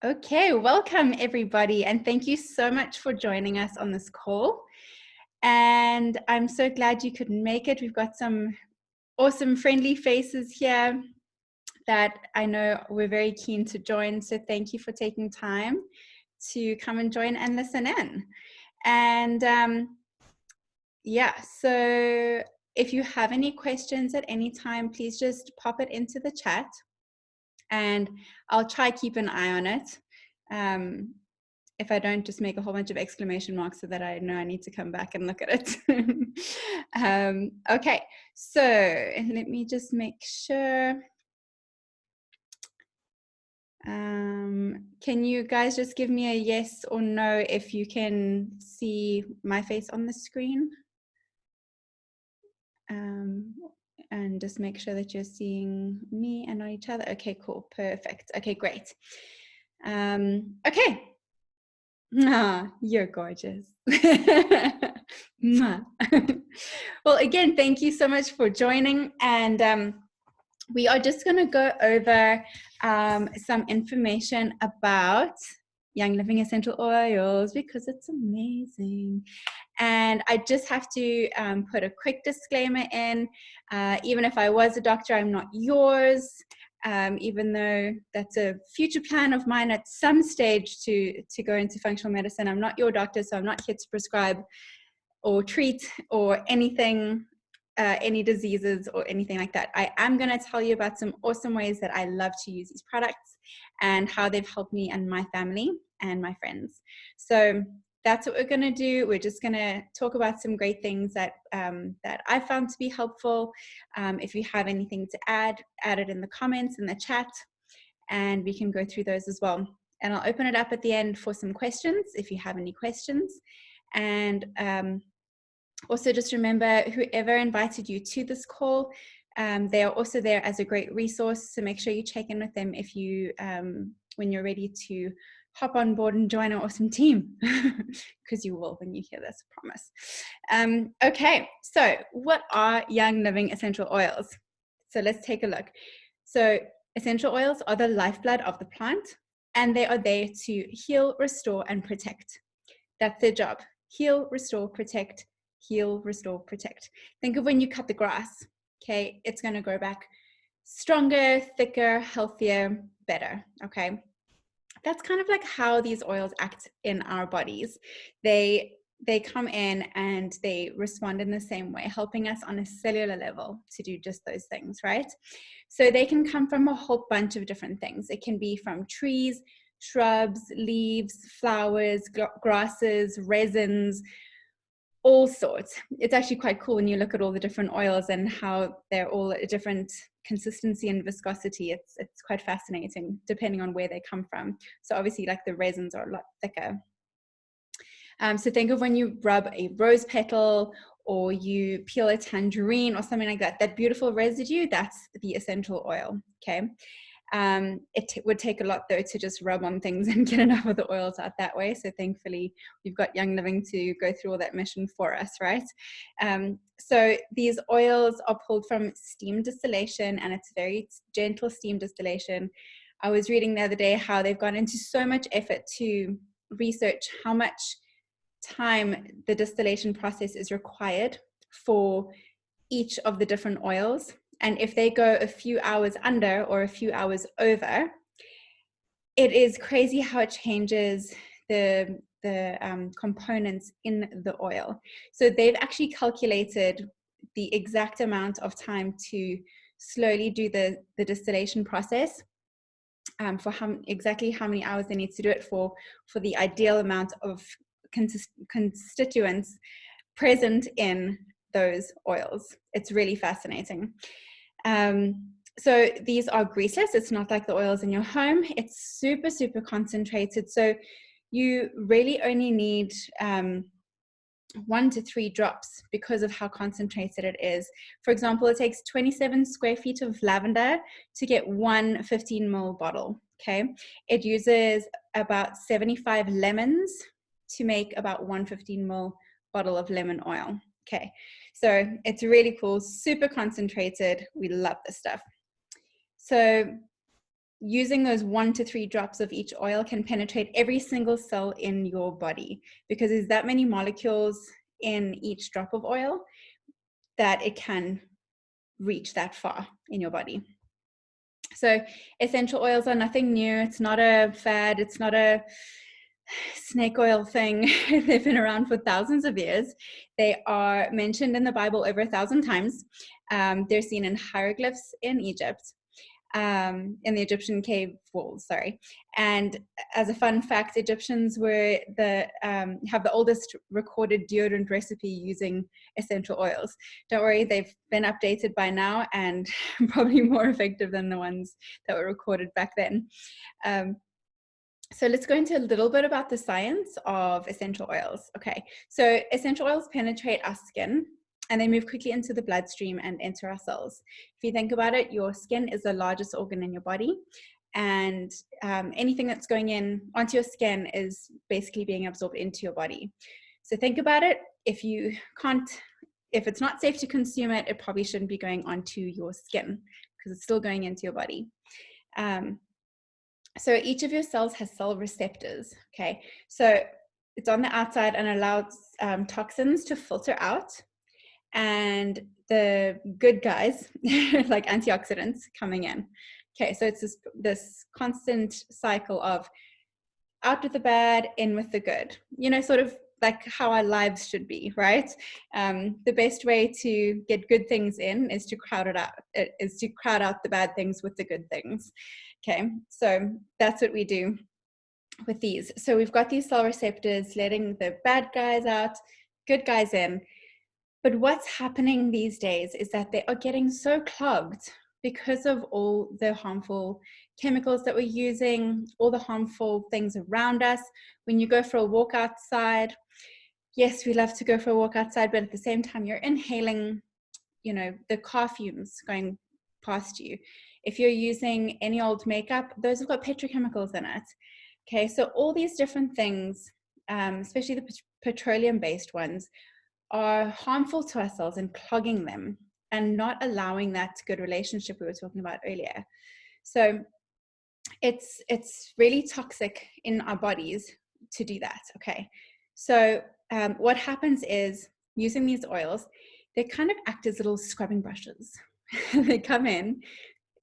Okay, welcome everybody, and thank you so much for joining us on this call. And I'm so glad you could make it. We've got some awesome friendly faces here that I know we're very keen to join. So thank you for taking time to come and join and listen in. And yeah, so if you have any questions at any time, please just pop it into the chat and I'll try keep an eye on it. If I don't, just make a whole bunch of exclamation marks so that I know I need to come back and look at it. Okay, so let me just make sure. Can you guys just give me a yes or no if you can see my face on the screen? And just make sure that you're seeing me and not each other. Okay, cool, perfect. Okay, great. Okay. You're gorgeous. Well, again, thank you so much for joining. And we are just going to go over some information about Young Living Essential Oils because it's amazing. And I just have to put a quick disclaimer in. Even if I was a doctor, I'm not yours. Even though that's a future plan of mine at some stage to go into functional medicine. I'm not your doctor, so I'm not here to prescribe or treat or anything, any diseases or anything like that. I am going to tell you about some awesome ways that I love to use these products and how they've helped me and my family and my friends. So that's what we're going to do. We're just going to talk about some great things that that I found to be helpful. If you have anything to add it in the comments in the chat, and we can go through those as well. And I'll open it up at the end for some questions if you have any questions. And also just remember, whoever invited you to this call, they are also there as a great resource. So make sure you check in with them if you, when you're ready to hop on board and join our awesome team, because you will when you hear this, I promise. Okay, so what are Young Living Essential Oils? So let's take a look. So essential oils are the lifeblood of the plant, and they are there to heal, restore, and protect. That's their job. Heal, restore, protect. Heal, restore, protect. Think of when you cut the grass, okay? It's going to grow back stronger, thicker, healthier, better, okay? That's kind of like how these oils act in our bodies. They come in and they respond in the same way, helping us on a cellular level to do just those things, right? So they can come from a whole bunch of different things. It can be from trees, shrubs, leaves, flowers, grasses, resins, all sorts. It's actually quite cool when you look at all the different oils and how they're all a different consistency and viscosity. It's quite fascinating depending on where they come from. So obviously, like the resins are a lot thicker. So think of when you rub a rose petal or you peel a tangerine or something like that, that beautiful residue, that's the essential oil, okay? It would take a lot though to just rub on things and get enough of the oils out that way. So thankfully we've got Young Living to go through all that mission for us, right? So these oils are pulled from steam distillation, and it's very gentle steam distillation. I was reading the other day how they've gone into so much effort to research how much time the distillation process is required for each of the different oils. And if they go a few hours under or a few hours over, it is crazy how it changes the components in the oil. So they've actually calculated the exact amount of time to slowly do the distillation process, for exactly how many hours they need to do it for the ideal amount of constituents present in those oils. It's really fascinating. So these are greaseless. It's not like the oils in your home. It's super, super concentrated. So you really only need 1 to 3 drops because of how concentrated it is. For example, it takes 27 square feet of lavender to get 1 15 ml bottle, okay? It uses about 75 lemons to make about 1 15 ml bottle of lemon oil, okay? So it's really cool, super concentrated. We love this stuff. So using those 1 to 3 drops of each oil can penetrate every single cell in your body, because there's that many molecules in each drop of oil that it can reach that far in your body. So essential oils are nothing new. It's not a fad. It's not a snake oil thing. They've been around for thousands of years. They are mentioned in the Bible over 1,000 times. They're seen in hieroglyphs in Egypt, in the Egyptian cave walls, sorry. And as a fun fact, Egyptians were have the oldest recorded deodorant recipe using essential oils. Don't worry, they've been updated by now and probably more effective than the ones that were recorded back then. So let's go into a little bit about the science of essential oils. Okay, so essential oils penetrate our skin and they move quickly into the bloodstream and enter our cells. If you think about it, your skin is the largest organ in your body, and anything that's going in onto your skin is basically being absorbed into your body. So think about it, if it's not safe to consume it, it probably shouldn't be going onto your skin because it's still going into your body. So each of your cells has cell receptors, okay? So it's on the outside and allows toxins to filter out, and the good guys, like antioxidants, coming in. Okay, so it's this constant cycle of out with the bad, in with the good. You know, sort of like how our lives should be, right? The best way to get good things in is to crowd out the bad things with the good things. Okay, so that's what we do with these. So we've got these cell receptors letting the bad guys out, good guys in. But what's happening these days is that they are getting so clogged because of all the harmful chemicals that we're using, all the harmful things around us. When you go for a walk outside, yes, we love to go for a walk outside, but at the same time, you're inhaling, you know, the car fumes going past you. If you're using any old makeup, those have got petrochemicals in it. Okay, so all these different things, especially the petroleum-based ones, are harmful to our cells and clogging them and not allowing that good relationship we were talking about earlier. So it's really toxic in our bodies to do that. Okay, so what happens is, using these oils, they kind of act as little scrubbing brushes. They come in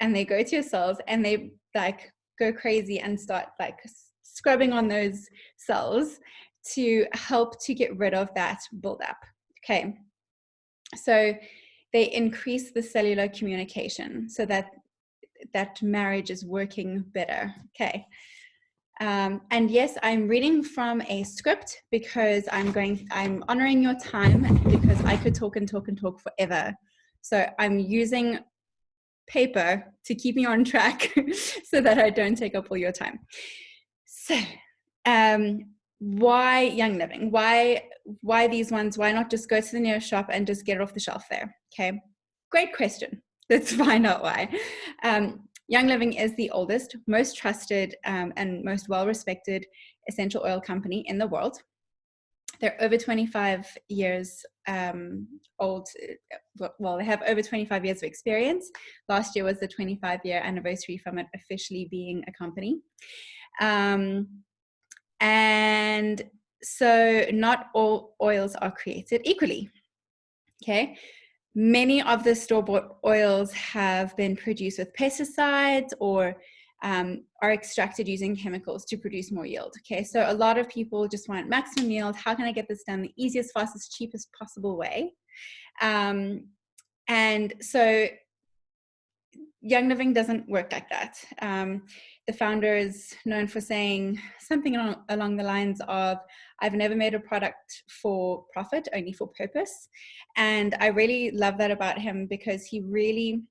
and they go to your cells and they like go crazy and start like scrubbing on those cells to help to get rid of that buildup. Okay, so they increase the cellular communication so that that marriage is working better. Okay, and yes, I'm reading from a script because I'm honoring your time, because I could talk and talk and talk forever. So I'm using paper to keep me on track so that I don't take up all your time. So why Young Living? Why these ones? Why not just go to the nearest shop and just get it off the shelf there? Okay, great question. Let's find out why. Young Living is the oldest, most trusted, and most well-respected essential oil company in the world. They're over 25 years old. Well, they have over 25 years of experience. Last year was the 25-year anniversary from it officially being a company. And so not all oils are created equally. Okay, many of the store-bought oils have been produced with pesticides or are extracted using chemicals to produce more yield. Okay, so a lot of people just want maximum yield. How can I get this done the easiest, fastest, cheapest possible way? And so Young Living doesn't work like that. The founder is known for saying something along the lines of, I've never made a product for profit, only for purpose. And I really love that about him, because he really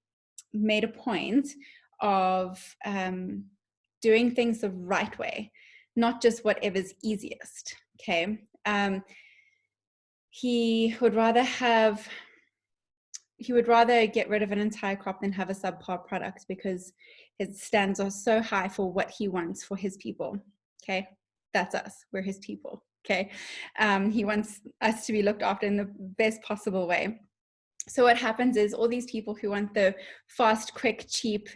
made a point of doing things the right way, not just whatever's easiest. Okay. He would rather get rid of an entire crop than have a subpar product, because his stands are so high for what he wants for his people. Okay, that's us. We're his people. Okay, he wants us to be looked after in the best possible way. So what happens is, all these people who want the fast, quick, cheap,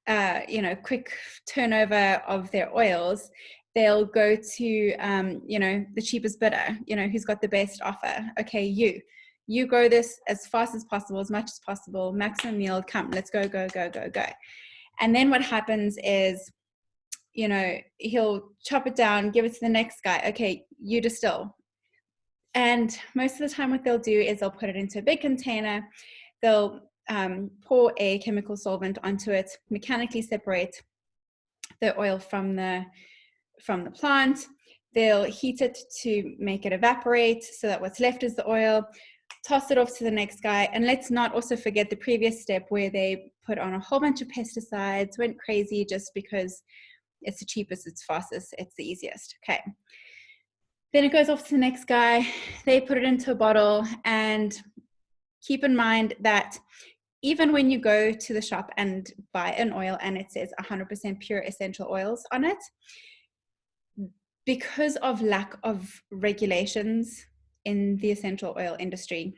quick turnover of their oils, they'll go to, the cheapest bidder, who's got the best offer. Okay, you grow this as fast as possible, as much as possible, maximum yield, come, let's go, go, go, go, go. And then what happens is, he'll chop it down, give it to the next guy. Okay, you distill. And most of the time what they'll do is they'll put it into a big container. They'll pour a chemical solvent onto it, mechanically separate the oil from the plant. They'll heat it to make it evaporate so that what's left is the oil, toss it off to the next guy. And let's not also forget the previous step where they put on a whole bunch of pesticides, went crazy just because it's the cheapest, it's fastest, it's the easiest. Okay. Then it goes off to the next guy. They put it into a bottle, and keep in mind that even when you go to the shop and buy an oil and it says 100% pure essential oils on it, because of lack of regulations in the essential oil industry,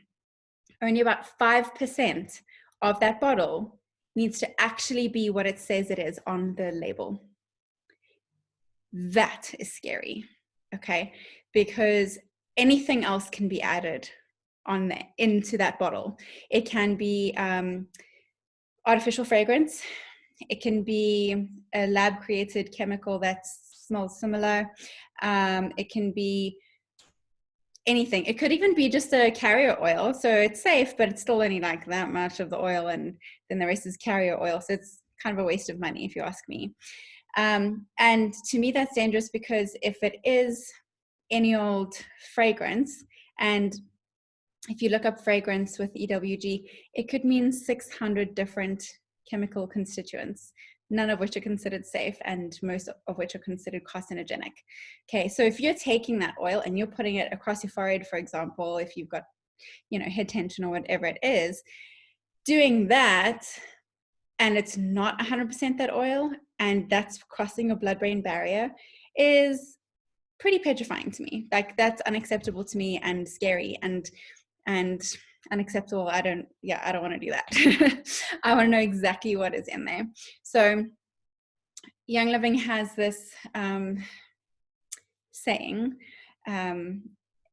only about 5% of that bottle needs to actually be what it says it is on the label. That is scary, okay? Because anything else can be added on there into that bottle. It can be artificial fragrance. It can be a lab created chemical that smells similar. It can be anything. It could even be just a carrier oil. So it's safe, but it's still only like that much of the oil, and then the rest is carrier oil. So it's kind of a waste of money if you ask me. And to me, that's dangerous, because if it is any old fragrance, and if you look up fragrance with EWG, it could mean 600 different chemical constituents, none of which are considered safe, and most of which are considered carcinogenic. Okay, so if you're taking that oil and you're putting it across your forehead, for example, if you've got, head tension or whatever it is, doing that, and it's not 100% that oil, and that's crossing a blood-brain barrier, is pretty petrifying to me. Like, that's unacceptable to me, and scary, and unacceptable. I don't want to do that. I want to know exactly what is in there. So Young Living has this saying, and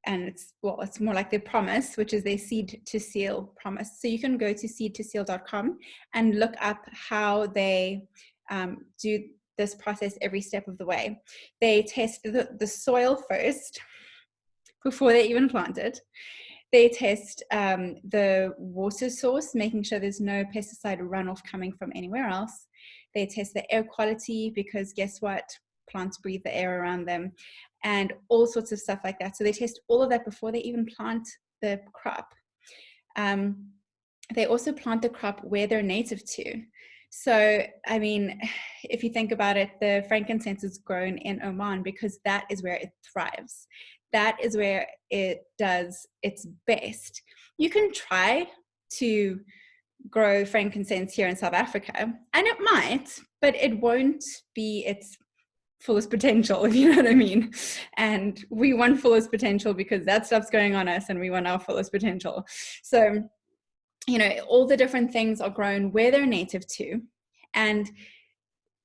it's more like their promise, which is their seed to seal promise. So you can go to seedtoseal.com and look up how they do this process every step of the way. They test the soil first before they even plant it. They test the water source, making sure there's no pesticide runoff coming from anywhere else. They test the air quality, because guess what? Plants breathe the air around them, and all sorts of stuff like that. So they test all of that before they even plant the crop. They also plant the crop where they're native to. So, I mean, if you think about it, the frankincense is grown in Oman because that is where it thrives. That is where it does its best. You can try to grow frankincense here in South Africa, and it might, but it won't be its fullest potential, if you know what I mean. And we want fullest potential because that stuff's going on us, and we want our fullest potential. So, all the different things are grown where they're native to. And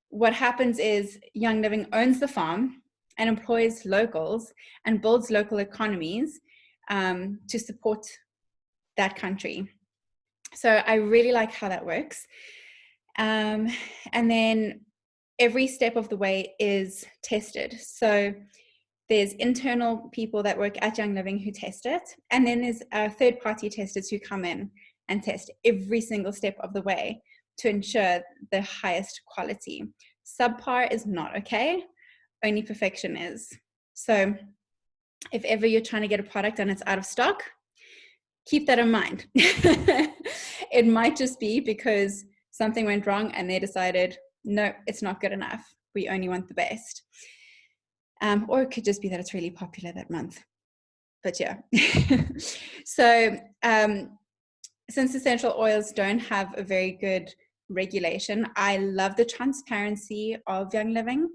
what happens is Young Living owns the farm and employs locals and builds local economies to support that country. So I really like how that works. And then every step of the way is tested. So there's internal people that work at Young Living who test it. And then there's third-party testers who come in and test every single step of the way to ensure the highest quality. Subpar is not okay. Only perfection is. So if ever you're trying to get a product and it's out of stock, keep that in mind. It might just be because something went wrong and they decided, no, it's not good enough. We only want the best. Or it could just be that it's really popular that month. But yeah. So since essential oils don't have a very good regulation, I love the transparency of Young Living.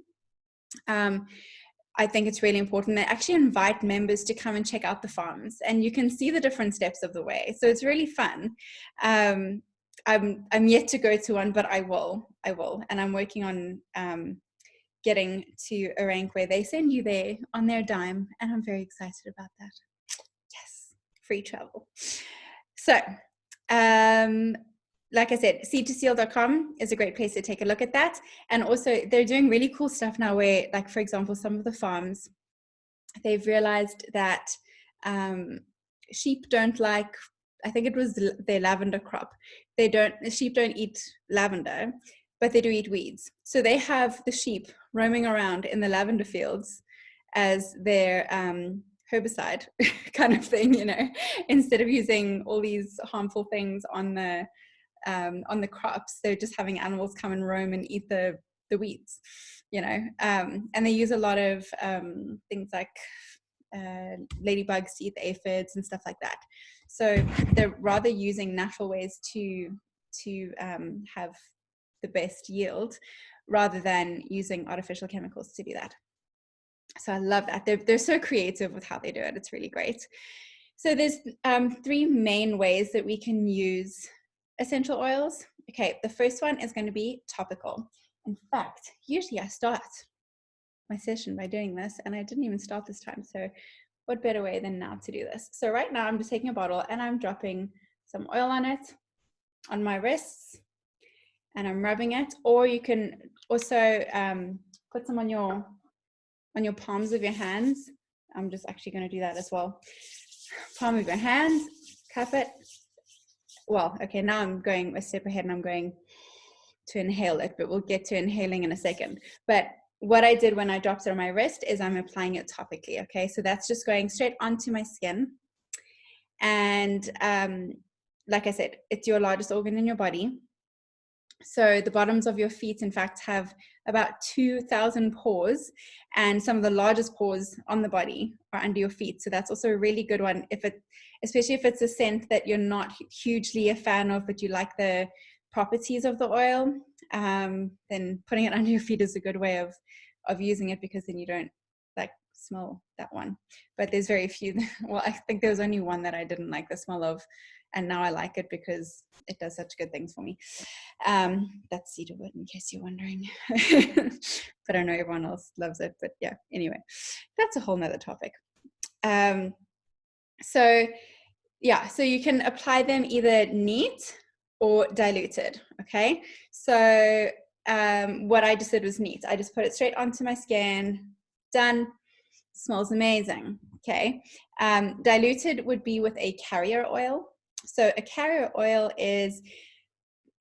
I think it's really important. They actually invite members to come and check out the farms, and you can see the different steps of the way. So it's really fun. I'm yet to go to one, but I will, and I'm working on getting to a rank where they send you there on their dime, and I'm very excited about that. Yes, free travel. So like I said, seed2seal.com is a great place to take a look at that. And also they're doing really cool stuff now where, like, for example, some of the farms, they've realized that sheep don't like, I think it was their lavender crop. Sheep don't eat lavender, but they do eat weeds. So they have the sheep roaming around in the lavender fields as their herbicide kind of thing, you know, instead of using all these harmful things on the crops. They're just having animals come and roam and eat the weeds, you know, and they use a lot of things like ladybugs to eat the aphids and stuff like that. So they're rather using natural ways to have the best yield rather than using artificial chemicals to do that. So I love that. They're so creative with how they do it. It's really great. So there's 3 main ways that we can use essential oils. Okay, the first one is going to be topical. In fact, usually I start my session by doing this, and I didn't even start this time. So what better way than now to do this? So right now I'm just taking a bottle and I'm dropping some oil on it, on my wrists, and I'm rubbing it. Or you can also put some on your palms of your hands. I'm just actually going to do that as well. Palm of your hands, cup it. Well, okay, now I'm going a step ahead and I'm going to inhale it, but we'll get to inhaling in a second. But what I did when I dropped it on my wrist is I'm applying it topically, okay? So that's just going straight onto my skin. And like I said, it's your largest organ in your body. So the bottoms of your feet, in fact, have about 2,000 pores, and some of the largest pores on the body are under your feet. So that's also a really good one, especially if it's a scent that you're not hugely a fan of, but you like the properties of the oil. Then putting it under your feet is a good way of using it, because then you don't like smell that one. But there's very few. Well, I think there was only one that I didn't like the smell of, and now I like it because it does such good things for me. That's cedarwood, in case you're wondering. But I know everyone else loves it. But yeah, anyway, that's a whole nother topic. So you can apply them either neat or diluted. Okay, so what I just did was neat. I just put it straight onto my skin. Done. Smells amazing. Okay, diluted would be with a carrier oil. So a carrier oil is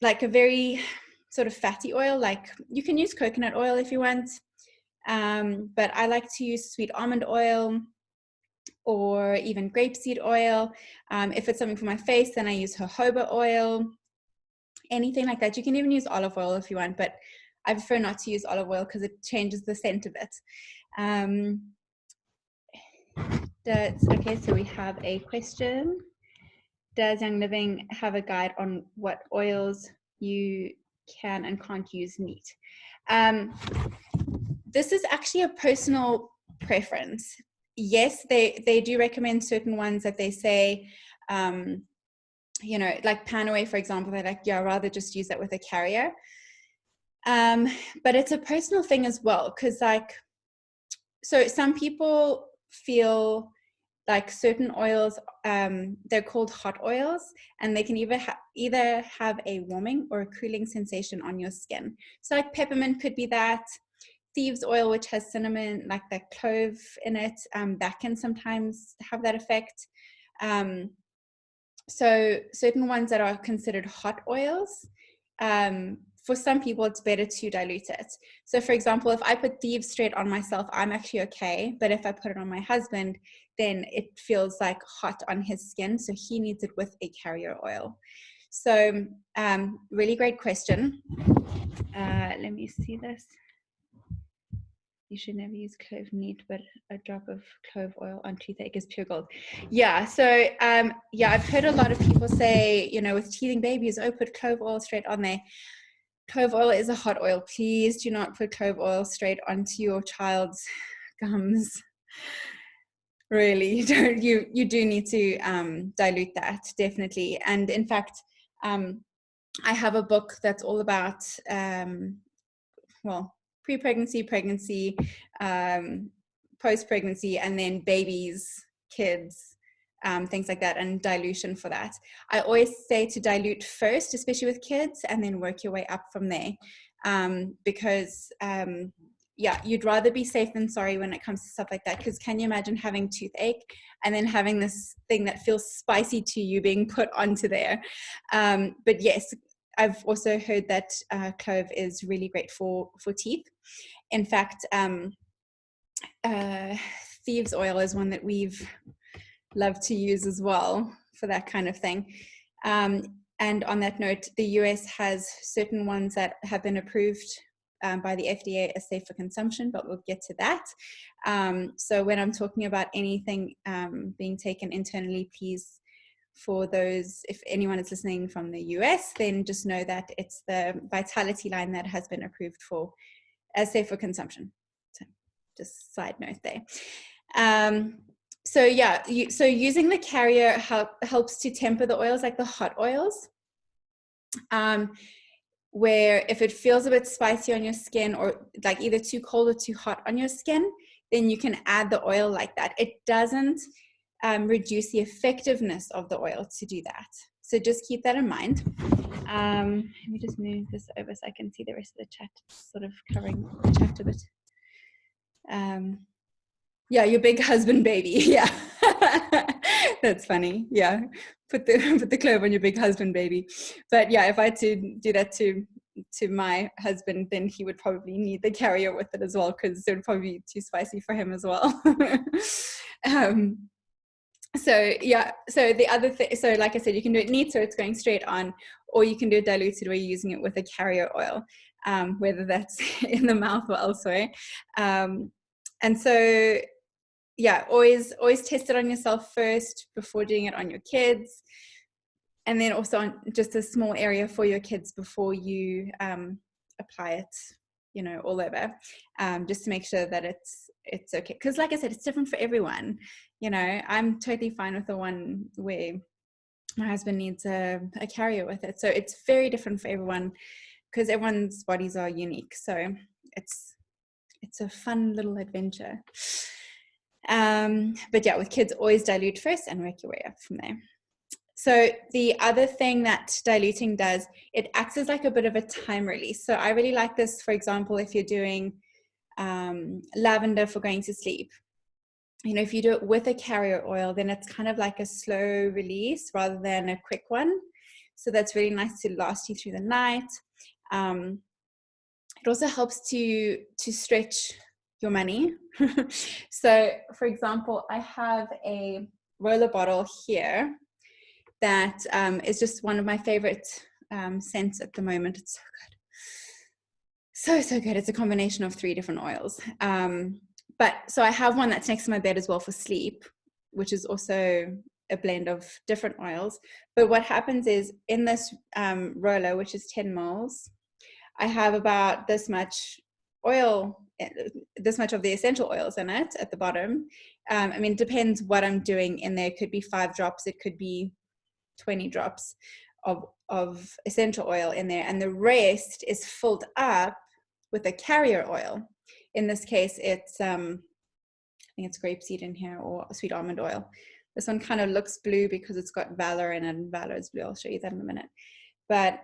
like a very sort of fatty oil. Like, you can use coconut oil if you want, but I like to use sweet almond oil or even grapeseed oil. If it's something for my face, then I use jojoba oil, anything like that. You can even use olive oil if you want, but I prefer not to use olive oil because it changes the scent of it. Okay, so we have a question. Does Young Living have a guide on what oils you can and can't use neat? This is actually a personal preference. Yes, they do recommend certain ones that they say, you know, like Panaway, for example, they're like, yeah, I'd rather just use that with a carrier. But it's a personal thing as well, because like, so some people feel like certain oils, they're called hot oils, and they can either have a warming or a cooling sensation on your skin. So like peppermint could be that. Thieves oil, which has cinnamon, like the clove in it, that can sometimes have that effect. So certain ones that are considered hot oils, for some people it's better to dilute it. So for example, if I put thieves straight on myself, I'm actually okay, but if I put it on my husband, then it feels like hot on his skin, so he needs it with a carrier oil. So really great question. Let me see this. You should never use clove neat, but a drop of clove oil on toothache is pure gold. Yeah, so yeah, I've heard a lot of people say, you know, with teething babies, oh, put clove oil straight on there. Clove oil is a hot oil. Please do not put clove oil straight onto your child's gums. Really, you do need to dilute that, definitely. And in fact, I have a book that's all about, well, pre-pregnancy, pregnancy, post-pregnancy, and then babies, kids, things like that, and dilution for that. I always say to dilute first, especially with kids, and then work your way up from there. Because yeah, you'd rather be safe than sorry when it comes to stuff like that. Because can you imagine having toothache and then having this thing that feels spicy to you being put onto there? But yes, I've also heard that clove is really great for teeth. In fact, thieves oil is one that we've loved to use as well for that kind of thing. And on that note, the US has certain ones that have been approved by the FDA as safe for consumption, but we'll get to that. So when I'm talking about anything being taken internally, please, for those, if anyone is listening from the US, then just know that it's the Vitality line that has been approved for as safe for consumption. So just side note there. So yeah, so using the carrier helps to temper the oils, like the hot oils, where if it feels a bit spicy on your skin, or like either too cold or too hot on your skin, then you can add the oil like that. It doesn't reduce the effectiveness of the oil to do that. So just keep that in mind. Let me just move this over so I can see the rest of the chat, sort of covering the chat a bit. Yeah, your big husband baby. Yeah. That's funny. Yeah. Put the clove on your big husband baby. But yeah, if I had to do that to my husband, then he would probably need the carrier with it as well, because it would probably be too spicy for him as well. So yeah, so the other thing, so like I said, you can do it neat, so it's going straight on, or you can do it diluted where you're using it with a carrier oil, whether that's in the mouth or elsewhere. And so yeah, always test it on yourself first before doing it on your kids, and then also on just a small area for your kids before you apply it, you know, all over, just to make sure that it's okay. Because like I said, it's different for everyone. You know, I'm totally fine with the one where my husband needs a carrier with it. So it's very different for everyone, because everyone's bodies are unique. So it's a fun little adventure. But yeah, with kids, always dilute first and work your way up from there. So the other thing that diluting does, it acts as like a bit of a time release. So I really like this, for example, if you're doing lavender for going to sleep. You know, if you do it with a carrier oil, then it's kind of like a slow release rather than a quick one. So that's really nice to last you through the night. It also helps to stretch your money. So for example, I have a roller bottle here that is just one of my favorite scents at the moment. It's so good. So good. It's a combination of 3 different oils. But so I have one that's next to my bed as well for sleep, which is also a blend of different oils. But what happens is in this roller, which is 10 mils, I have about this much oil, this much of the essential oils in it at the bottom. I mean, it depends what I'm doing in there. It could be 5 drops. It could be 20 drops of essential oil in there. And the rest is filled up with a carrier oil. In this case, it's, I think it's grapeseed in here, or sweet almond oil. This one kind of looks blue because it's got Valor in it, and Valor is blue. I'll show you that in a minute. But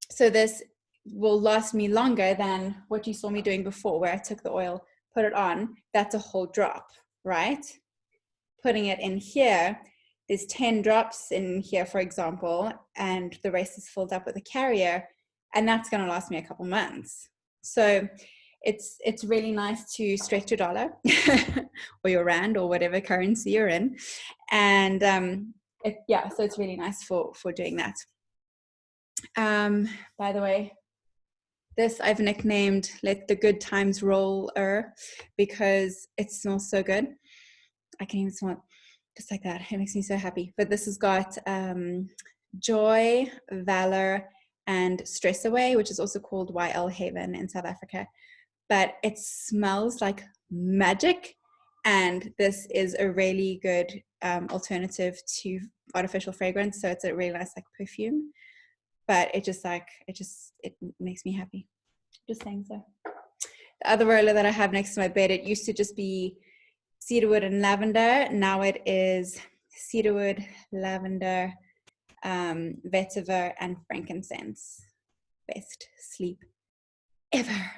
so this will last me longer than what you saw me doing before, where I took the oil, put it on. That's a whole drop, right? Putting it in here, there's 10 drops in here, for example, and the rest is filled up with a carrier, and that's going to last me a couple months. So it's really nice to stretch your dollar or your rand or whatever currency you're in, and yeah, so it's really nice for doing that. By the way, this I've nicknamed "Let the Good Times Roll-er" because it smells so good. I can even smell it just like that. It makes me so happy. But this has got Joy, Valor, and Stress Away, which is also called YL Haven in South Africa. But it smells like magic, and this is a really good alternative to artificial fragrance. So it's a really nice like perfume. but it makes me happy. Just saying so. The other roller that I have next to my bed, it used to just be cedarwood and lavender. Now it is cedarwood, lavender, vetiver, and frankincense. Best sleep ever.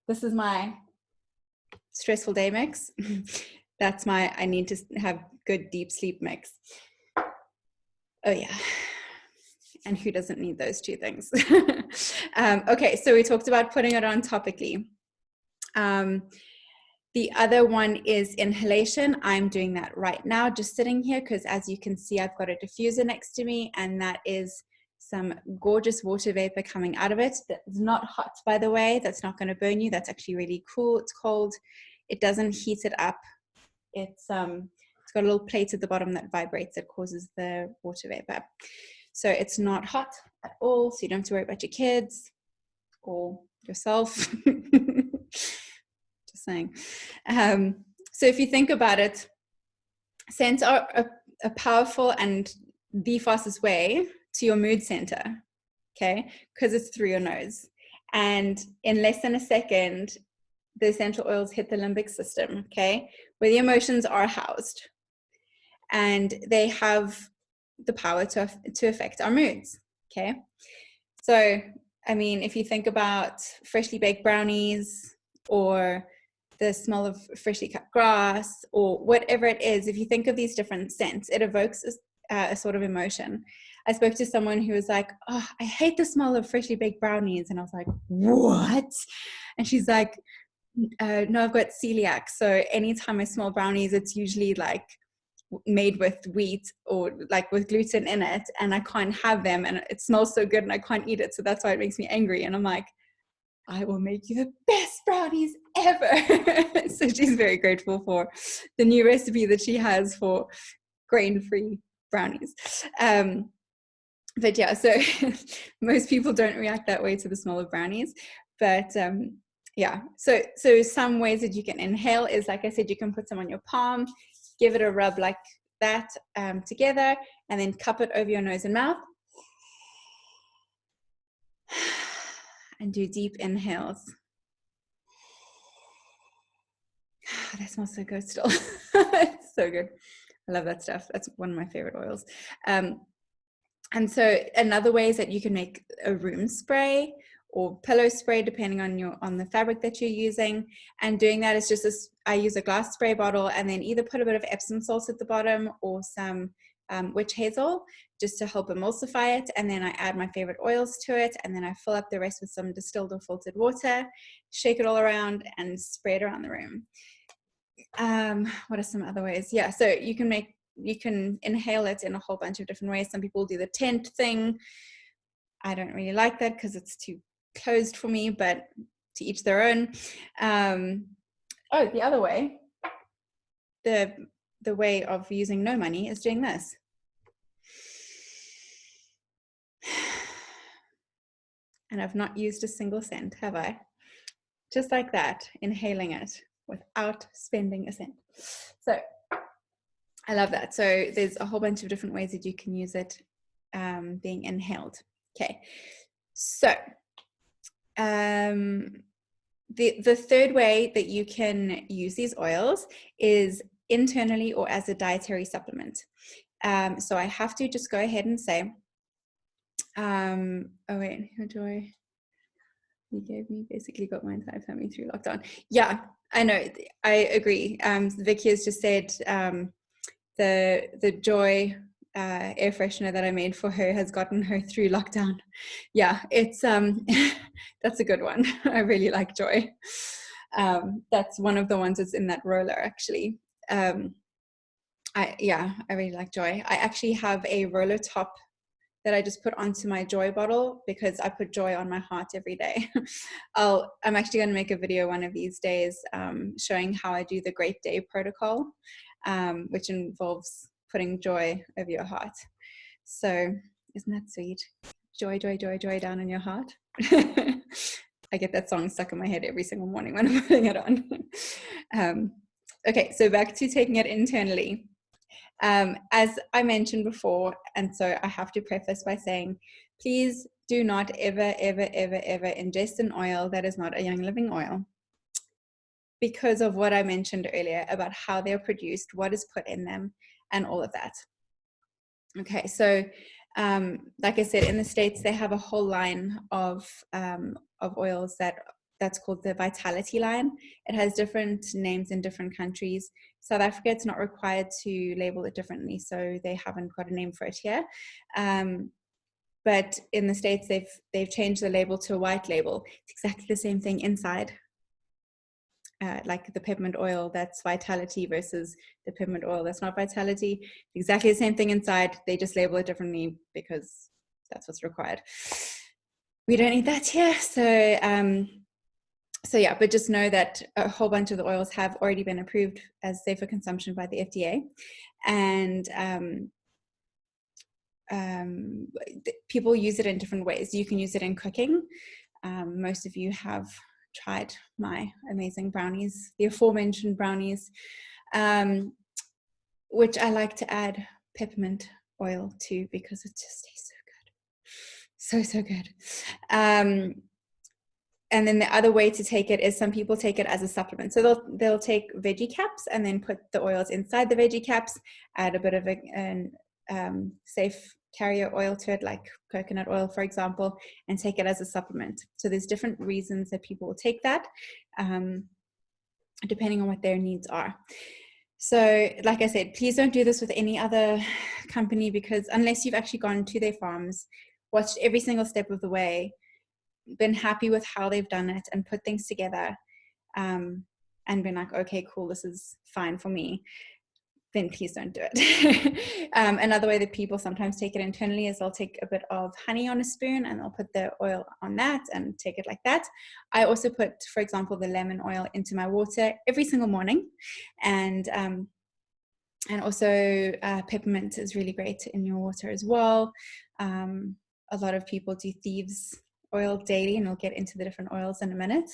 This is my stressful day mix. That's my I need to have good deep sleep mix. Oh yeah. And who doesn't need those two things? Okay, so we talked about putting it on topically. The other one is inhalation. I'm doing that right now, just sitting here, because as you can see, I've got a diffuser next to me, and that is some gorgeous water vapor coming out of it. That's not hot, by the way. That's not going to burn you. That's actually really cool. It's cold. It doesn't heat it up. It's got a little plate at the bottom that vibrates. It causes the water vapor. So it's not hot at all. So you don't have to worry about your kids or yourself. Just saying. So if you think about it, scents are a powerful and the fastest way to your mood center, okay? Because it's through your nose. And in less than a second, the essential oils hit the limbic system, okay? Where the emotions are housed. And they have the power to affect our moods, okay? So, I mean, if you think about freshly baked brownies or the smell of freshly cut grass or whatever it is, if you think of these different scents, it evokes a sort of emotion. I spoke to someone who was like, oh, I hate the smell of freshly baked brownies. And I was like, what? And she's like, no, I've got celiac. So anytime I smell brownies, it's usually like made with wheat or like with gluten in it, and I can't have them, and it smells so good and I can't eat it. So that's why it makes me angry. And I'm like, I will make you the best brownies ever. So she's very grateful for the new recipe that she has for grain-free brownies. But yeah, so most people don't react that way to the smell of brownies. But yeah, so some ways that you can inhale is, like I said, you can put some on your palm, give it a rub like that together, and then cup it over your nose and mouth. And do deep inhales. That smells so good still. It's so good. I love that stuff. That's one of my favorite oils. And so another way is that you can make a room spray or pillow spray, depending on the fabric that you're using. And doing that is just this, I use a glass spray bottle and then either put a bit of Epsom salt at the bottom or some witch hazel just to help emulsify it. And then I add my favorite oils to it. And then I fill up the rest with some distilled or filtered water, shake it all around and spray it around the room. What are some other ways? Yeah, so you can inhale it in a whole bunch of different ways. Some people do the tent thing. I don't really like that because it's too closed for me, but to each their own. Oh, the other way, the way of using no money is doing this. And I've not used a single cent, have I? Just like that, inhaling it without spending a cent. So I love that. So there's a whole bunch of different ways that you can use it being inhaled. Okay, so the third way that you can use these oils is internally or as a dietary supplement. So I have to just go ahead and say, oh wait, who do I? You gave me basically got my entire family through lockdown. Yeah, I know. I agree. Vicky has just said the Joy air freshener that I made for her has gotten her through lockdown. Yeah, it's that's a good one. I really like Joy. That's one of the ones that's in that roller actually. I really like Joy. I actually have a roller top that I just put onto my Joy bottle because I put joy on my heart every day. I'm actually going to make a video one of these days showing how I do the Great Day protocol, which involves putting joy over your heart. So isn't that sweet? Joy, joy, joy, joy down in your heart. I get that song stuck in my head every single morning when I'm putting it on. Okay, so back to taking it internally. As I mentioned before, and so I have to preface by saying, please do not ever, ever, ever, ever ingest an oil that is not a Young Living oil, because of what I mentioned earlier about how they're produced, what is put in them, and all of that. Okay, so like I said, in the States, they have a whole line of oils that's called the Vitality line. It has different names in different countries. South Africa, it's not required to label it differently, so they haven't got a name for it here. But in the States, they've changed the label to a white label. It's exactly the same thing inside. Like the peppermint oil that's Vitality versus the peppermint oil that's not Vitality. Exactly the same thing inside. They just label it differently because that's what's required. We don't need that here. So yeah, but just know that a whole bunch of the oils have already been approved as safe for consumption by the FDA. And people use it in different ways. You can use it in cooking. Most of you have tried my amazing brownies, the aforementioned brownies, which I like to add peppermint oil to because it just tastes so good. So good. And then the other way to take it is some people take it as a supplement. So they'll take veggie caps and then put the oils inside the veggie caps, add a bit of a safe carrier oil to it, like coconut oil, for example, and take it as a supplement. So there's different reasons that people will take that, depending on what their needs are. So like I said, please don't do this with any other company, because unless you've actually gone to their farms, watched every single step of the way, been happy with how they've done it and put things together, and been like, okay, cool, this is fine for me, then please don't do it. Another way that people sometimes take it internally is they'll take a bit of honey on a spoon and they'll put the oil on that and take it like that. I also put, for example, the lemon oil into my water every single morning. And also peppermint is really great in your water as well. A lot of people do thieves oil daily, and we'll get into the different oils in a minute.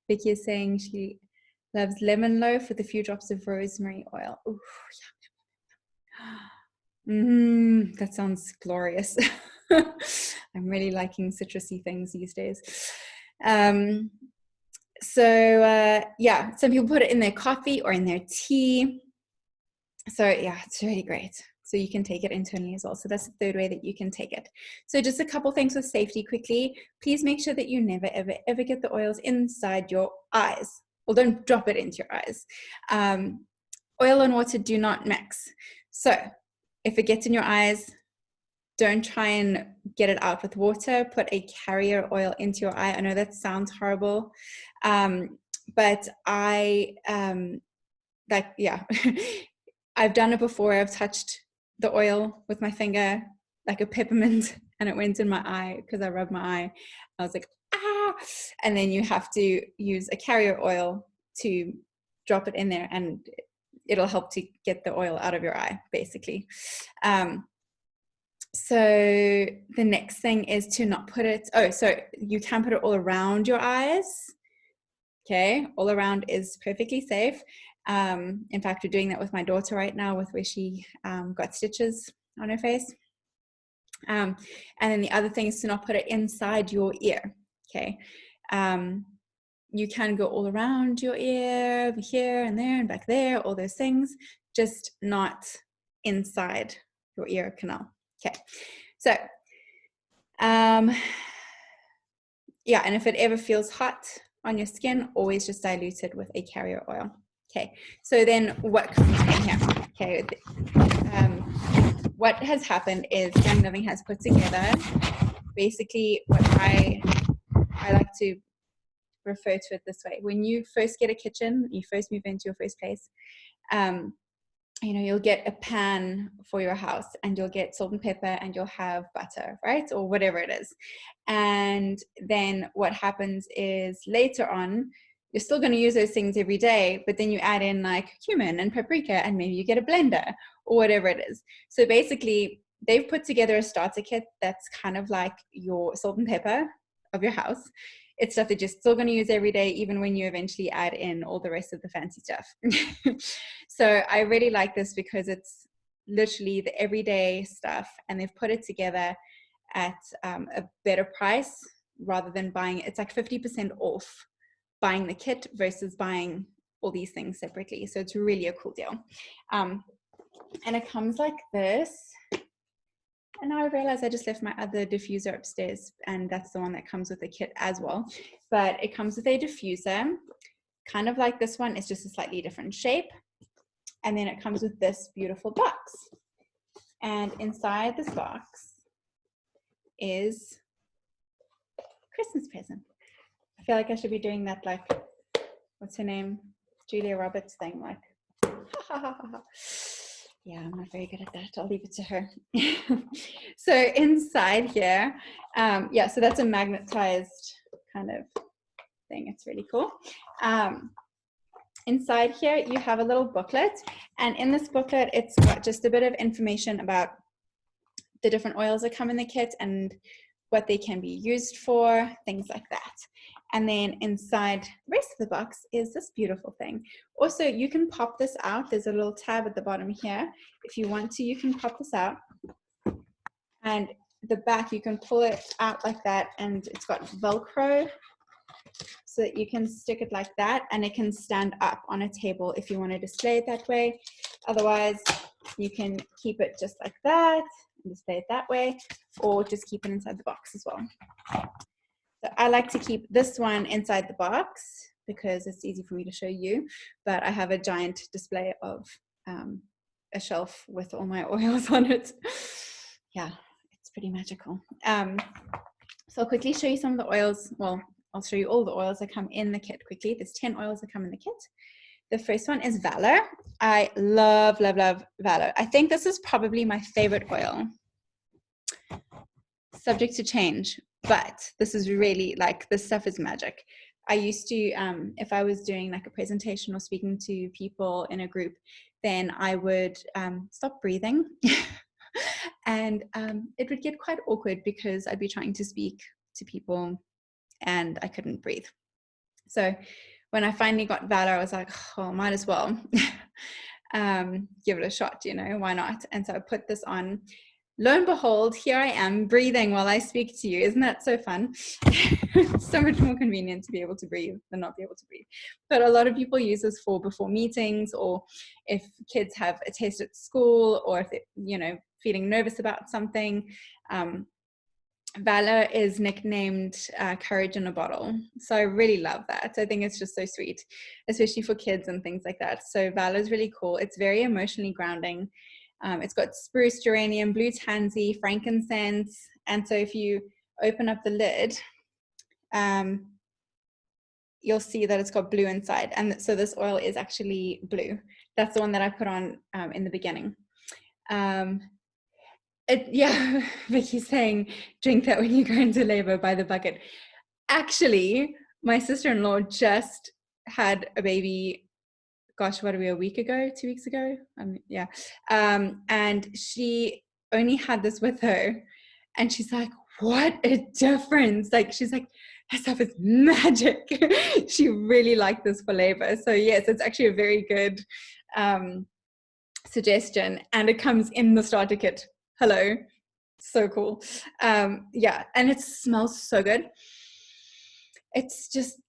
Vicky is saying she loves lemon loaf with a few drops of rosemary oil. Ooh, that sounds glorious. I'm really liking citrusy things these days. Yeah, some people put it in their coffee or in their tea. So yeah, it's really great. So you can take it internally as well. So that's the third way that you can take it. So just a couple things with safety quickly. Please make sure that you never, ever, ever get the oils inside your eyes. Well, don't drop it into your eyes. Oil and water do not mix. So if it gets in your eyes, don't try and get it out with water. Put a carrier oil into your eye. I know that sounds horrible, but I've done it before. I've touched the oil with my finger, like a peppermint, and it went in my eye because I rubbed my eye. I was like, ah! And then you have to use a carrier oil to drop it in there, and it'll help to get the oil out of your eye, basically. So the next thing is to not put it, so you can put it all around your eyes. Okay, all around is perfectly safe. In fact, we're doing that with my daughter right now, with where she got stitches on her face. And then the other thing is to not put it inside your ear. Okay, you can go all around your ear, over here and there and back there, all those things, just not inside your ear canal. Okay, so yeah, and if it ever feels hot on your skin, always just dilute it with a carrier oil. Okay, so then what comes in here? Okay, what has happened is Young Living has put together basically what I like to refer to it this way. When you first get a kitchen, you first move into your first place, you'll get a pan for your house, and you'll get salt and pepper, and you'll have butter, right? Or whatever it is. And then what happens is later on, you're still going to use those things every day, but then you add in like cumin and paprika, and maybe you get a blender or whatever it is. So basically, they've put together a starter kit that's kind of like your salt and pepper of your house. it's stuff that you're still going to use every day, even when you eventually add in all the rest of the fancy stuff. So I really like this because it's literally the everyday stuff, and they've put it together at a better price rather than buying it. It's like 50% off buying the kit versus buying all these things separately. So it's really a cool deal. And it comes like this. And now I realize I just left my other diffuser upstairs, and that's the one that comes with the kit as well. But it comes with a diffuser, kind of like this one. It's just a slightly different shape. And then it comes with this beautiful box. And inside this box is a Christmas present. I feel like I should be doing that, like, what's her name? Julia Roberts thing, like, ha ha ha ha. Yeah, I'm not very good at that. I'll leave it to her. So inside here, yeah, so that's a magnetized kind of thing. It's really cool. Inside here, you have a little booklet. And in this booklet, it's got just a bit of information about the different oils that come in the kit and what they can be used for, things like that. And then inside the rest of the box is this beautiful thing. Also, you can pop this out. There's a little tab at the bottom here. If you want to, you can pop this out. And the back, you can pull it out like that, and it's got Velcro so that you can stick it like that, and it can stand up on a table if you want to display it that way. Otherwise, you can keep it just like that and display it that way, or just keep it inside the box as well. So I like to keep this one inside the box because it's easy for me to show you, but I have a giant display of a shelf with all my oils on it. Yeah, it's pretty magical. So I'll quickly show you some of the oils. Well, I'll show you all the oils that come in the kit quickly. There's 10 oils that come in the kit. The first one is Valor. I love, love, love Valor. I think this is probably my favorite oil. Subject to change, but this is really, like, this stuff is magic. I used to, if I was doing like a presentation or speaking to people in a group, then I would stop breathing and it would get quite awkward because I'd be trying to speak to people and I couldn't breathe. So when I finally got Valor, I was like, oh, might as well give it a shot, you know, why not? And so I put this on. Lo and behold, here I am breathing while I speak to you. Isn't that so fun? It's so much more convenient to be able to breathe than not be able to breathe. But a lot of people use this for before meetings, or if kids have a test at school, or if they're, you know, feeling nervous about something. Valor is nicknamed Courage in a Bottle. So I really love that. I think it's just so sweet, especially for kids and things like that. So Valor is really cool. It's very emotionally grounding. It's got spruce, geranium, blue tansy, frankincense. And so if you open up the lid, you'll see that it's got blue inside. And so this oil is actually blue. That's the one that I put on in the beginning. Yeah, Vicky's saying, drink that when you go into labor by the bucket. Actually, my sister-in-law just had a baby. Gosh, what are we, a week ago, 2 weeks ago? Yeah. And she only had this with her. And she's like, what a difference. Like, she's like, that stuff is magic. She really liked this for labor. So yes, it's actually a very good suggestion. And it comes in the starter kit. Hello. So cool. Yeah. And it smells so good. It's just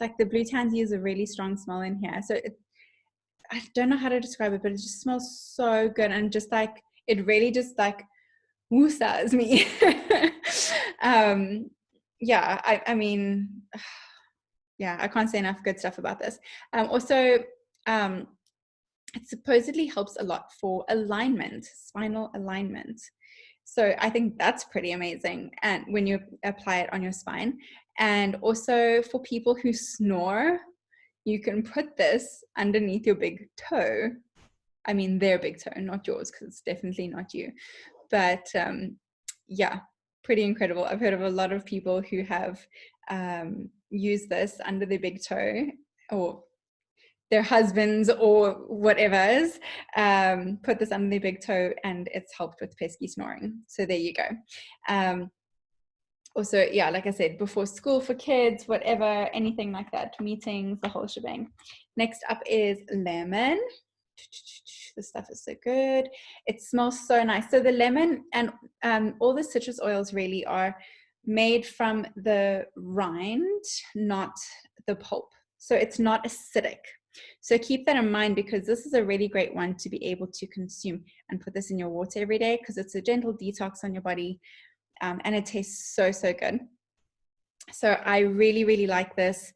like the blue tansy is a really strong smell in here. So I don't know how to describe it, but it just smells so good. And just like, it really just like woosahs me. Yeah, I mean, yeah, I can't say enough good stuff about this. Also, it supposedly helps a lot for alignment, spinal alignment. So I think that's pretty amazing. And when you apply it on your spine, and also for people who snore, you can put this underneath your big toe. I mean, their big toe, not yours, because it's definitely not you. But yeah, pretty incredible. I've heard of a lot of people who have used this under their big toe, or their husbands or whatever's put this under their big toe, and it's helped with pesky snoring. So there you go. Also, yeah, like I said, before school for kids, whatever, anything like that, meetings, the whole shebang. Next up is lemon. This stuff is so good. It smells so nice. So the lemon and all the citrus oils really are made from the rind, not the pulp. So it's not acidic. So keep that in mind, because this is a really great one to be able to consume and put this in your water every day, because it's a gentle detox on your body, and it tastes so, so good. So I really, really like this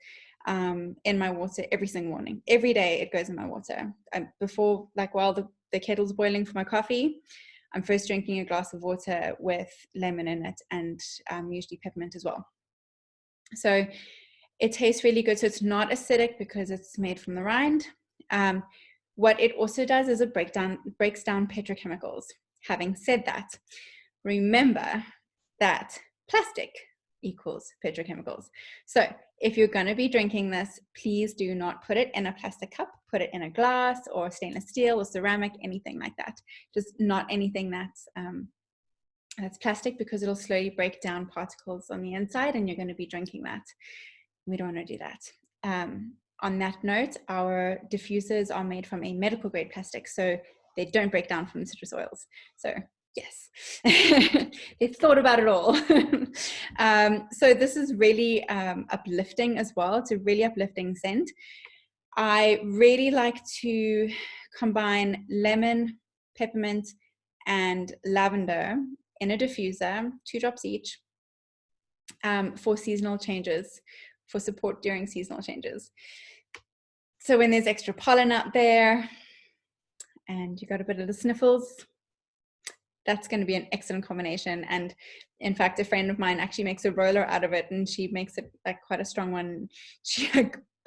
in my water every single morning. Every day it goes in my water. Before, like while the kettle's boiling for my coffee, I'm first drinking a glass of water with lemon in it, and usually peppermint as well. So it tastes really good. So it's not acidic because it's made from the rind. What it also does is it breaks down petrochemicals. Having said that, remember that plastic equals petrochemicals. So if you're going to be drinking this, please do not put it in a plastic cup. Put it in a glass or stainless steel or ceramic, anything like that. Just not anything that's plastic, because it'll slowly break down particles on the inside and you're going to be drinking that. We don't want to do that. On that note, our diffusers are made from a medical grade plastic, so they don't break down from citrus oils. So yes, they've thought about it all. So this is really uplifting as well. It's a really uplifting scent. I really like to combine lemon, peppermint, and lavender in a diffuser, 2 drops each, for seasonal changes, for support during seasonal changes. So when there's extra pollen out there and you got a bit of the sniffles, that's going to be an excellent combination. And in fact, a friend of mine actually makes a roller out of it, and she makes it like quite a strong one. She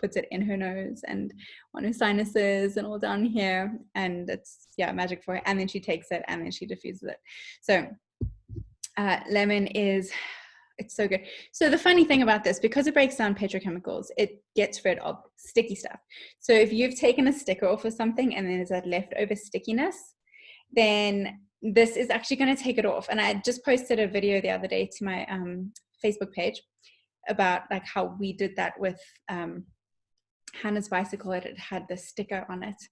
puts it in her nose and on her sinuses and all down here, and it's, yeah, magic for her. And then she takes it and then she diffuses it. So lemon it's so good. So the funny thing about this, because it breaks down petrochemicals, it gets rid of sticky stuff. So if you've taken a sticker off of something and there's that leftover stickiness, then this is actually going to take it off. And I just posted a video the other day to my Facebook page about like how we did that with Hannah's bicycle. It had the sticker on it,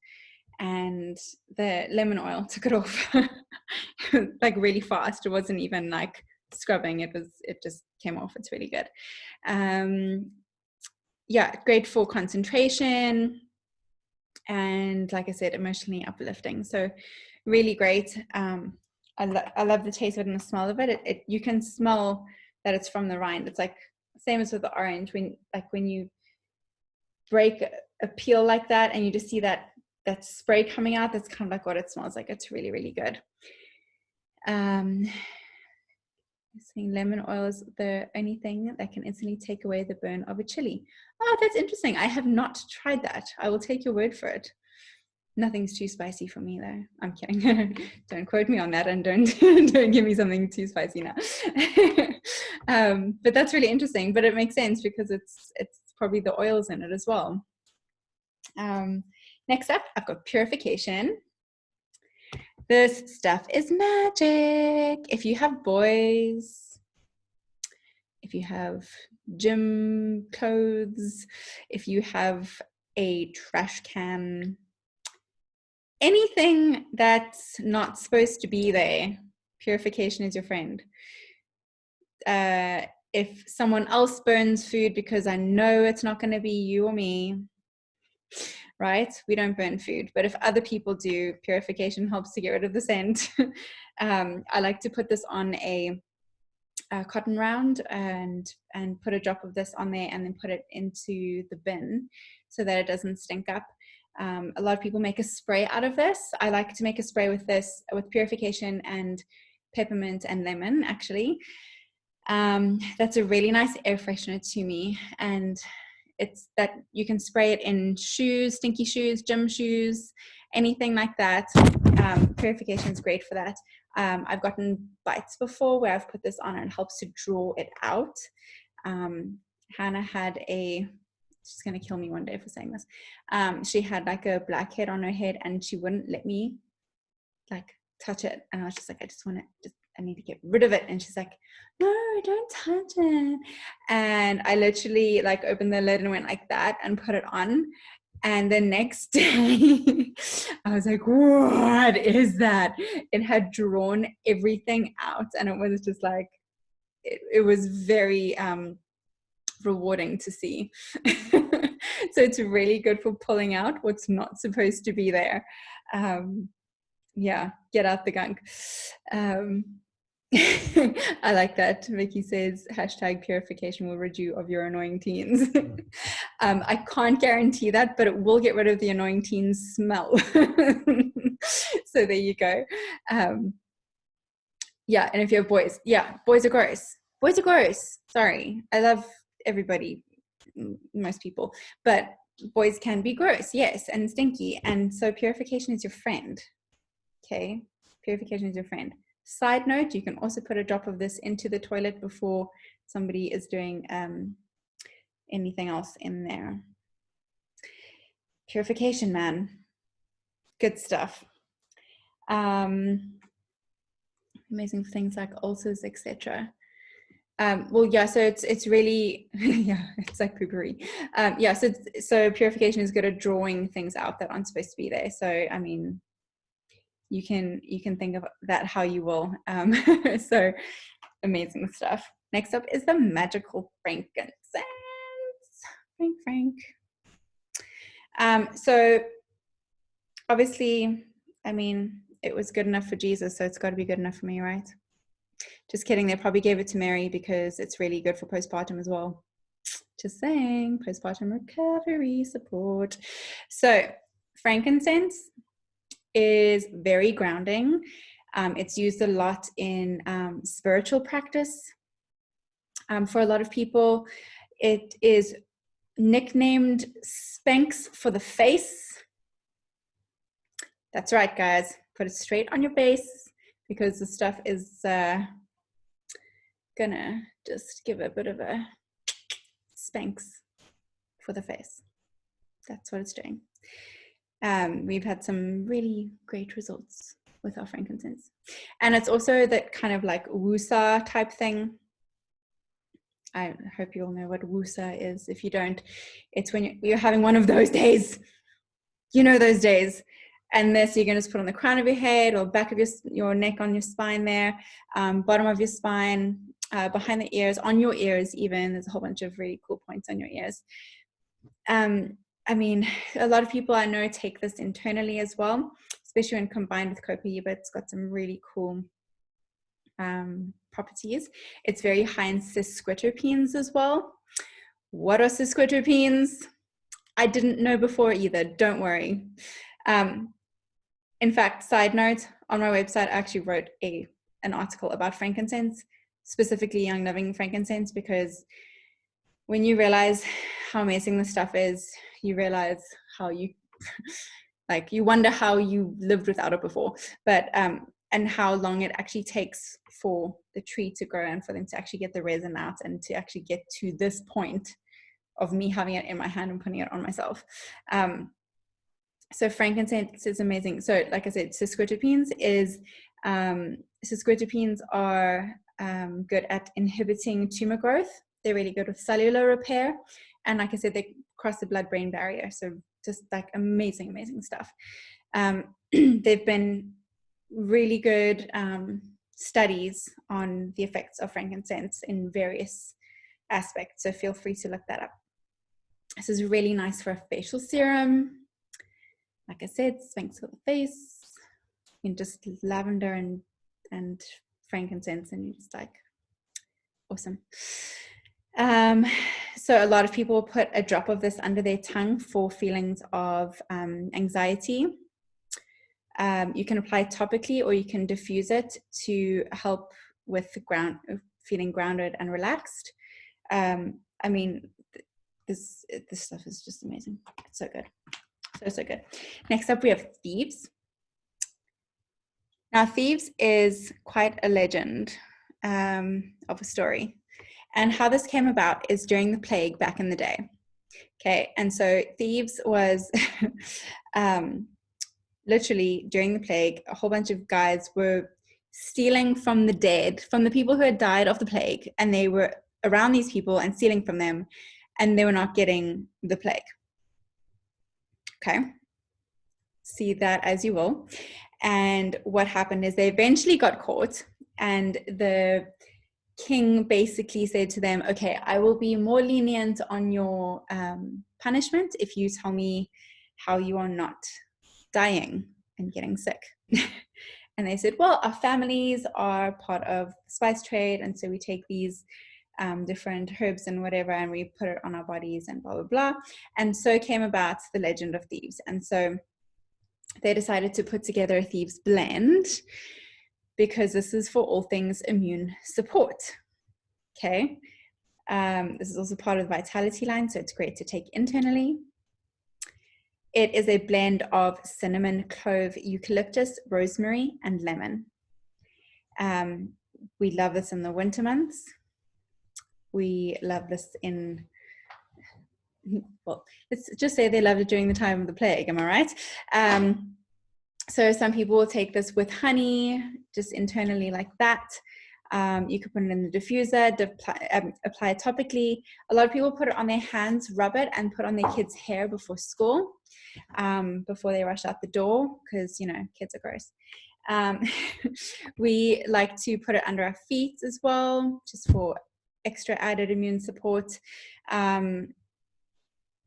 and the lemon oil took it off like really fast. It wasn't even like scrubbing, it just came off. It's really good. Yeah, great for concentration, and like I said, emotionally uplifting. So really great. I love the taste of it and the smell of it. You can smell that it's from the rind. It's like same as with the orange, when you break a peel like that and you just see that spray coming out, that's kind of like what it smells like. It's really, really good. Saying lemon oil is the only thing that can instantly take away the burn of a chili. Oh, that's interesting. I have not tried that. I will take your word for it. Nothing's too spicy for me though. I'm kidding. Don't quote me on that, and don't give me something too spicy now. But that's really interesting. But it makes sense because it's probably the oils in it as well. Next up, I've got purification. This stuff is magic. If you have boys, if you have gym clothes, if you have a trash can, anything that's not supposed to be there, purification is your friend. If someone else burns food, because I know it's not going to be you or me, right? We don't burn food, but if other people do, purification helps to get rid of the scent. I like to put this on a cotton round and put a drop of this on there, and then put it into the bin so that it doesn't stink up. A lot of people make a spray out of this. I like to make a spray with this, with purification and peppermint and lemon, actually. That's a really nice air freshener to me, and it's that you can spray it in shoes, stinky shoes, gym shoes, anything like that. Purification is great for that. I've gotten bites before where I've put this on and it helps to draw it out. Hannah had she's going to kill me one day for saying this. She had like a blackhead on her head and she wouldn't let me like touch it. And I was just like, I just want to I need to get rid of it. And she's like, no, don't touch it. And I literally like opened the lid and went like that and put it on. And the next day, I was like, what is that? It had drawn everything out. And it was just like, it was very rewarding to see. So it's really good for pulling out what's not supposed to be there. Yeah, get out the gunk. I like that. Vicky says hashtag purification will rid you of your annoying teens. I can't guarantee that, but it will get rid of the annoying teen smell. So there you go. Yeah, and if you have boys, yeah, boys are gross. Boys are gross. Sorry, I love everybody, most people, but boys can be gross, yes, and stinky. And so purification is your friend. Okay, purification is your friend. Side note, you can also put a drop of this into the toilet before somebody is doing anything else in there. Purification, man. Good stuff. Amazing things like ulcers, etc. Well, yeah, so it's really, yeah, it's like poopery. Yeah, so purification is good at drawing things out that aren't supposed to be there. So, I mean, you can think of that how you will. So amazing stuff. Next up is the magical frankincense. Frank. So obviously, I mean, it was good enough for Jesus, so it's got to be good enough for me, right? Just kidding. They probably gave it to Mary because it's really good for postpartum as well. Just saying, postpartum recovery support. So frankincense is very grounding. It's used a lot in spiritual practice. For a lot of people, it is nicknamed Spanx for the face. That's right, guys. Put it straight on your base because the stuff is gonna just give a bit of a Spanx for the face. That's what it's doing. We've had some really great results with our frankincense. And it's also that kind of like wusa type thing. I hope you all know what wusa is. If you don't, it's when you're having one of those days. You know those days. And this you're going to just put on the crown of your head or back of your neck, on your spine there, bottom of your spine, behind the ears, on your ears even. There's a whole bunch of really cool points on your ears. I mean, a lot of people I know take this internally as well, especially when combined with copaiba. It's got some really cool properties. It's very high in cis-squiterpenes as well. What are cis-squiterpenes? I didn't know before either. Don't worry. In fact, side note, on my website, I actually wrote an article about frankincense, specifically Young Living frankincense, because when you realize how amazing this stuff is, you realize how you, like, you wonder how you lived without it before, but, and how long it actually takes for the tree to grow and for them to actually get the resin out and to actually get to this point of me having it in my hand and putting it on myself. So frankincense is amazing. So like I said, cis-squiterpenes are good at inhibiting tumor growth. They're really good with cellular repair. And like I said, they cross the blood-brain barrier. So just like amazing stuff. They've been really good studies on the effects of frankincense in various aspects. So feel free to look that up. This is really nice for a facial serum. Like I said, Spanx for the face, and just lavender and frankincense, and you're just like, awesome. So a lot of people put a drop of this under their tongue for feelings of anxiety. You can apply it topically, or you can diffuse it to help with feeling grounded and relaxed. I mean, this stuff is just amazing. It's so good. So good. Next up, we have thieves. Now, thieves is quite a legend of a story. And how this came about is during the plague back in the day. Okay, and so thieves was literally during the plague, a whole bunch of guys were stealing from the dead, from the people who had died of the plague, and they were around these people and stealing from them, and they were not getting the plague. Okay, see that as you will. And what happened is they eventually got caught, and the king basically said to them, okay, I will be more lenient on your punishment if you tell me how you are not dying and getting sick. And they said, well, our families are part of the spice trade, and so we take these different herbs and whatever, and we put it on our bodies and blah, blah, blah. And so came about the legend of thieves. And so they decided to put together a thieves blend, because this is for all things immune support. Okay. This is also part of the vitality line, so it's great to take internally. It is a blend of cinnamon, clove, eucalyptus, rosemary, and lemon. We love this in the winter months. We love this in, well, let's just say they loved it during the time of the plague, am I right? So some people will take this with honey, just internally like that. You could put it in the diffuser, apply it topically. A lot of people put it on their hands, rub it, and put on their kids' hair before school, before they rush out the door, because, you know, kids are gross. We like to put it under our feet as well, just for extra added immune support.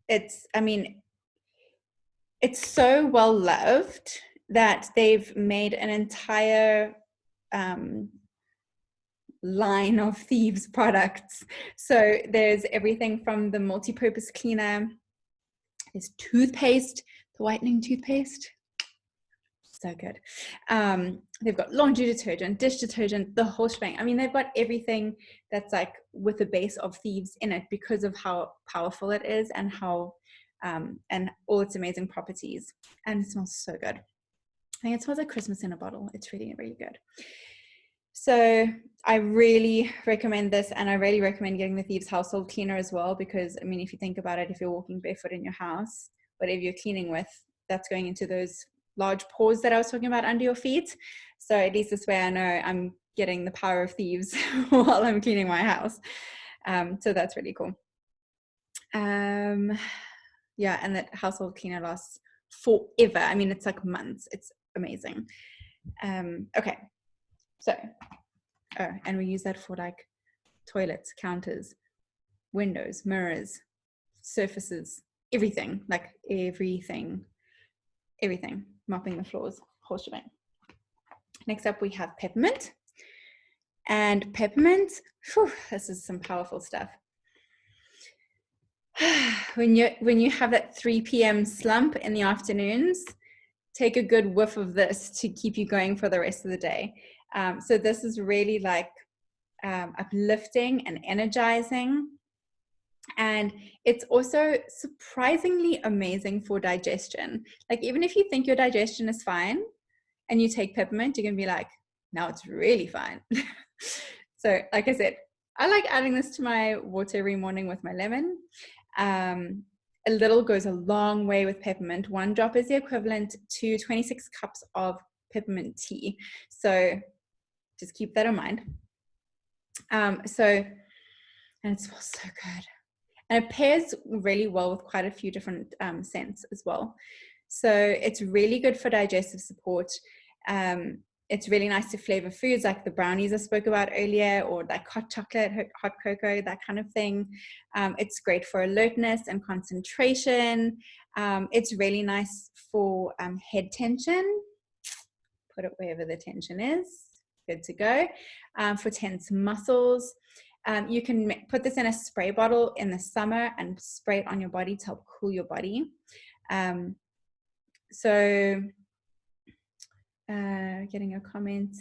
It's so well loved that they've made an entire line of thieves products. So there's everything from the multi-purpose cleaner, there's toothpaste, the whitening toothpaste, so good. They've got laundry detergent, dish detergent, the whole shebang. I mean, they've got everything that's like with a base of thieves in it, because of how powerful it is and how and all its amazing properties. And it smells so good. I think it smells like Christmas in a bottle. It's really, really good. So I really recommend this, and I really recommend getting the Thieves Household Cleaner as well, because, I mean, if you think about it, if you're walking barefoot in your house, whatever you're cleaning with, that's going into those large pores that I was talking about under your feet. So at least this way I know I'm getting the power of thieves while I'm cleaning my house. So that's really cool. Yeah, and that household cleaner lasts forever. I mean, it's like months. It's amazing. Okay. So, and we use that for like toilets, counters, windows, mirrors, surfaces, everything, like everything, mopping the floors, whole shebang. Next up, we have peppermint. And peppermint, whew, this is some powerful stuff. When you have that 3 p.m. slump in the afternoons, take a good whiff of this to keep you going for the rest of the day. So this is really like uplifting and energizing. And it's also surprisingly amazing for digestion. Like, even if you think your digestion is fine and you take peppermint, you're going to be like, now it's really fine. So like I said, I like adding this to my water every morning with my lemon. A little goes a long way with peppermint. 1 drop is the equivalent to 26 cups of peppermint tea. So just keep that in mind. And it smells so good. And it pairs really well with quite a few different scents as well. So it's really good for digestive support. It's really nice to flavor foods like the brownies I spoke about earlier, or like hot chocolate, hot cocoa, that kind of thing. It's great for alertness and concentration. It's really nice for head tension. Put it wherever the tension is. Good to go. For tense muscles. You can put this in a spray bottle in the summer and spray it on your body to help cool your body. Getting a comment.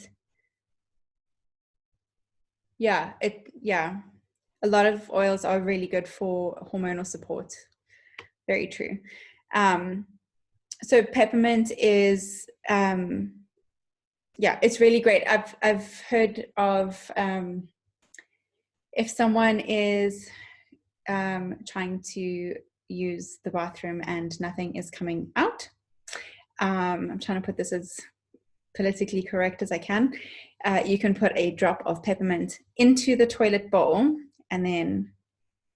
Yeah, a lot of oils are really good for hormonal support. Very true. So peppermint is, it's really great. I've heard of, if someone is trying to use the bathroom and nothing is coming out, I'm trying to put this as politically correct as I can, you can put a drop of peppermint into the toilet bowl, and then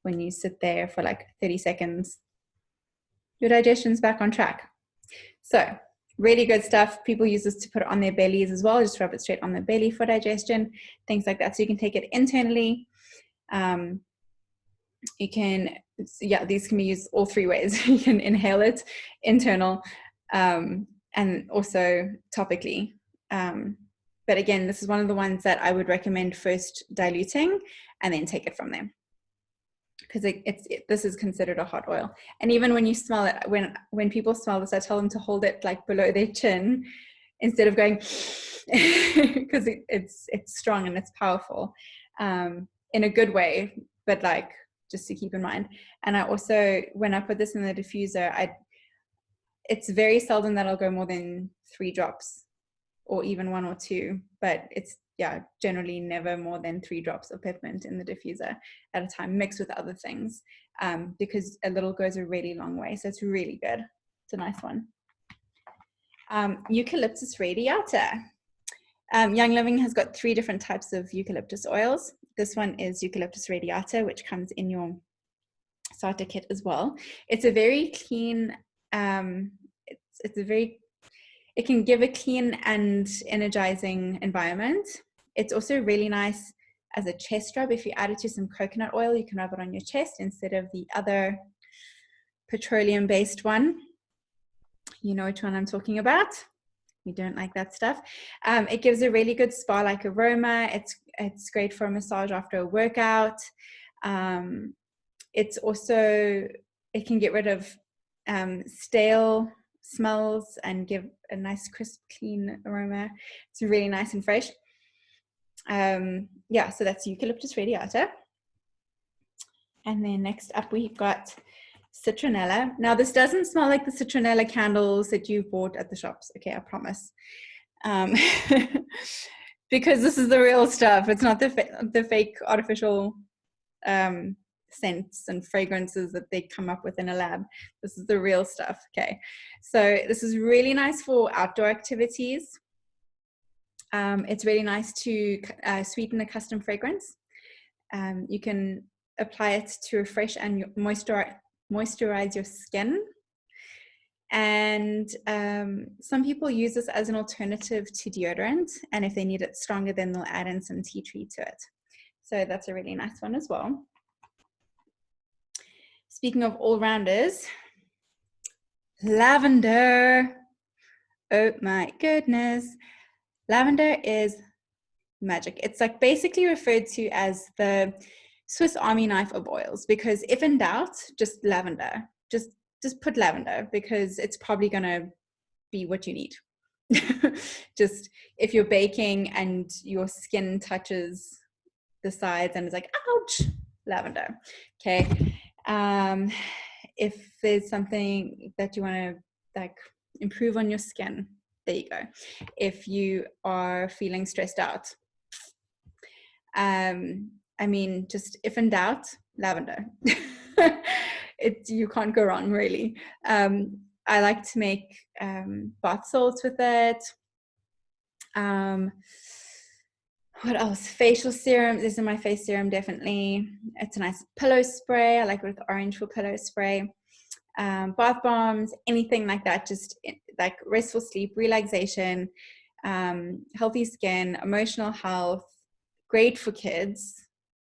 when you sit there for like 30 seconds, your digestion's back on track. So really good stuff. People use this to put it on their bellies as well, just rub it straight on the belly for digestion, things like that. So you can take it internally. You can, these can be used all three ways. You can inhale it, internal, and also topically. But again, this is one of the ones that I would recommend first diluting and then take it from there, because this is considered a hot oil. And even when you smell it, when people smell this, I tell them to hold it like below their chin instead of going, because it's strong and it's powerful, in a good way, but like just to keep in mind. And I also, when I put this in the diffuser, it's very seldom that I'll go more than 3 drops, or even 1 or 2, but it's generally never more than 3 drops of peppermint in the diffuser at a time, mixed with other things, because a little goes a really long way. So it's really good. It's a nice one. Eucalyptus radiata. Young Living has got 3 different types of eucalyptus oils. This one is eucalyptus radiata, which comes in your starter kit as well. It's a very clean, it can give a clean and energizing environment. It's also really nice as a chest rub. If you add it to some coconut oil, you can rub it on your chest instead of the other petroleum-based one. You know which one I'm talking about. You don't like that stuff. It gives a really good spa-like aroma. It's great for a massage after a workout. It's also, it can get rid of stale smells and give a nice crisp, clean aroma. It's really nice and fresh. So that's eucalyptus radiata. And then next up we've got citronella. Now this doesn't smell like the citronella candles that you've bought at the shops, okay, I promise. Because this is the real stuff. It's not the fake artificial scents and fragrances that they come up with in a lab. This is the real stuff. Okay, so this is really nice for outdoor activities. It's really nice to sweeten a custom fragrance. You can apply it to refresh and moisturize your skin. And some people use this as an alternative to deodorant, and if they need it stronger, then they'll add in some tea tree to it. So that's a really nice one as well. Speaking of all-rounders, lavender. Oh my goodness. Lavender is magic. It's like basically referred to as the Swiss Army knife of oils, because if in doubt, just lavender. Just put lavender, because it's probably going to be what you need. Just if you're baking and your skin touches the sides and it's like, ouch, lavender. Okay. If there's something that you want to like improve on your skin, there you go. If you are feeling stressed out, I mean, just if in doubt, lavender. You can't go wrong, really. I like to make bath salts with it. What else? Facial serum. This is my face serum, definitely. It's a nice pillow spray. I like it with orange for pillow spray. Bath bombs, anything like that. Just like restful sleep, relaxation, healthy skin, emotional health. Great for kids.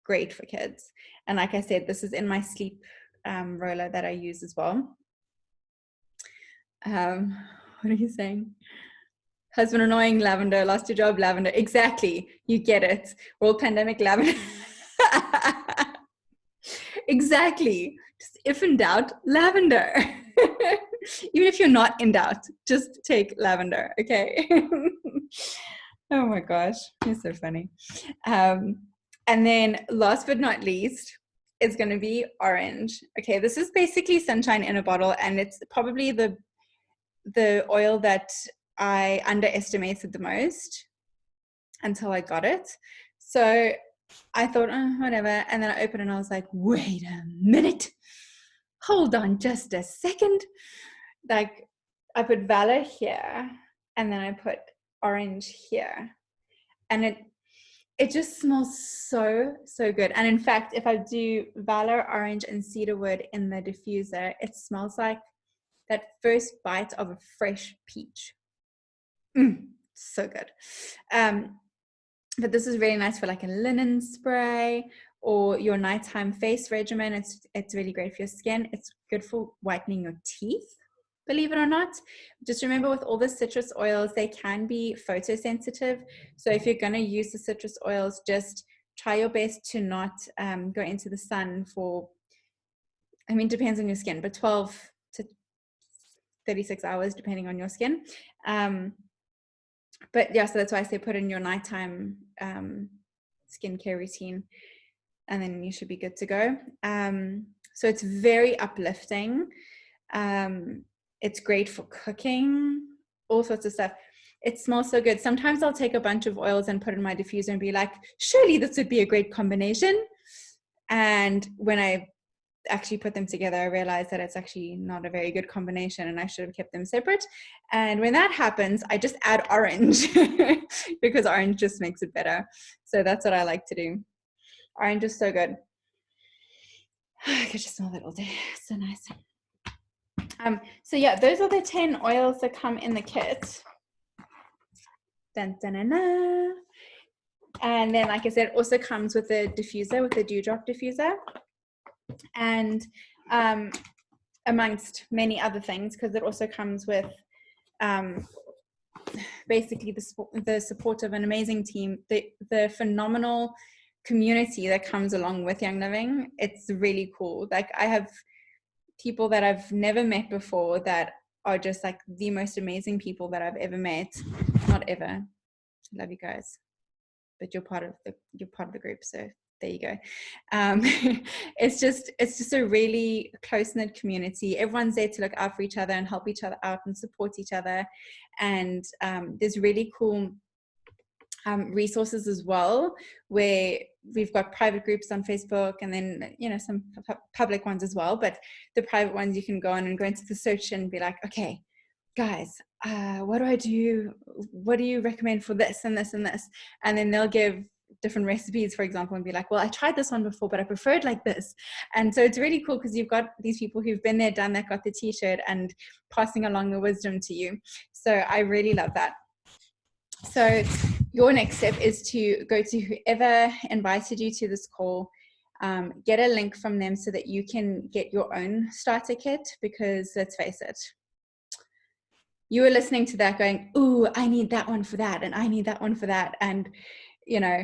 Great for kids. And like I said, this is in my sleep roller that I use as well. What are you saying? Husband annoying, lavender. Lost your job, lavender. Exactly. You get it. World pandemic, lavender. Exactly. Just if in doubt, lavender. Even if you're not in doubt, just take lavender. Okay. Oh my gosh. You're so funny. And then last but not least, is going to be orange. Okay, this is basically sunshine in a bottle, and it's probably the oil that I underestimated the most until I got it. So I thought, oh, whatever, and then I opened it and I was like, wait a minute, hold on just a second. Like, I put Valor here, and then I put orange here, and it just smells so good. And in fact, if I do Valor orange and cedarwood in the diffuser, it smells like that first bite of a fresh peach. So good. But this is really nice for like a linen spray or your nighttime face regimen. It's really great for your skin. It's good for whitening your teeth, believe it or not. Just remember, with all the citrus oils, they can be photosensitive. So if you're going to use the citrus oils, just try your best to not go into the sun for, I mean, depends on your skin, but 12 to 36 hours, depending on your skin. But yeah, so that's why I say put in your nighttime skincare routine, and then you should be good to go. So it's very uplifting. It's great for cooking, all sorts of stuff. It smells so good. Sometimes I'll take a bunch of oils and put in my diffuser and be like, surely this would be a great combination. And when I actually put them together, I realized that it's actually not a very good combination and I should have kept them separate. And when that happens, I just add orange because orange just makes it better. So that's what I like to do. Orange is so good. I could just smell that all day. So nice. So yeah, those are the 10 oils that come in the kit. Dun, dun, dun, dun. And then, like I said, it also comes with a diffuser, with a dewdrop diffuser. And amongst many other things, because it also comes with basically the support of an amazing team, the phenomenal community that comes along with Young Living. It's really cool. Like, I have people that I've never met before that are just like the most amazing people that I've ever met. Not ever. Love you guys, but you're part of the group, so there you go. It's just a really close-knit community. Everyone's there to look out for each other and help each other out and support each other. And there's really cool resources as well, where we've got private groups on Facebook, and then, you know, some public ones as well. But the private ones, you can go on and go into the search and be like, okay, guys, what do I do? What do you recommend for this and this and this? And then they'll give different recipes, for example, and be like, well, I tried this one before, but I preferred like this. And so it's really cool because you've got these people who've been there, done that, got the t-shirt, and passing along the wisdom to you. So I really love that. So your next step is to go to whoever invited you to this call, get a link from them so that you can get your own starter kit, because let's face it, you were listening to that going, ooh, I need that one for that, and I need that one for that. And, you know,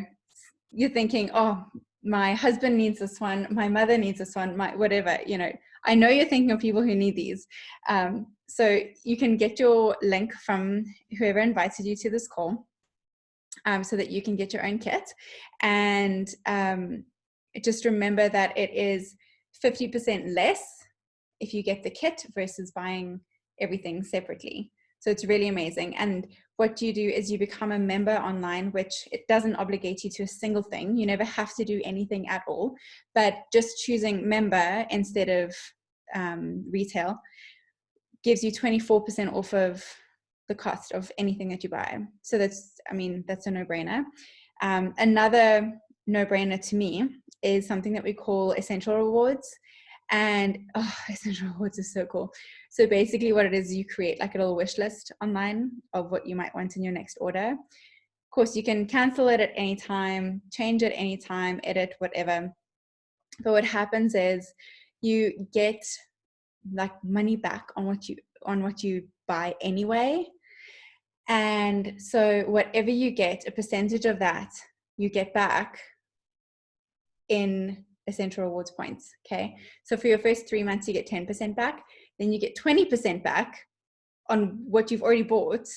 you're thinking, oh, my husband needs this one, my mother needs this one, my whatever, you know. I know you're thinking of people who need these. So you can get your link from whoever invited you to this call, so that you can get your own kit. And just remember that it is 50% less if you get the kit versus buying everything separately. So it's really amazing. And what you do is you become a member online, which it doesn't obligate you to a single thing. You never have to do anything at all, but just choosing member instead of retail gives you 24% off of the cost of anything that you buy. So that's a no-brainer. Another no-brainer to me is something that we call Essential Rewards. And Essential Rewards is so cool. So basically what it is, you create like a little wish list online of what you might want in your next order. Of course, you can cancel it at any time, change it any time, edit, whatever. But what happens is you get like money back on what you buy anyway. And so whatever you get, a percentage of that you get back in Essential Rewards points. Okay, so for your first 3 months you get 10% back, then you get 20% back on what you've already bought,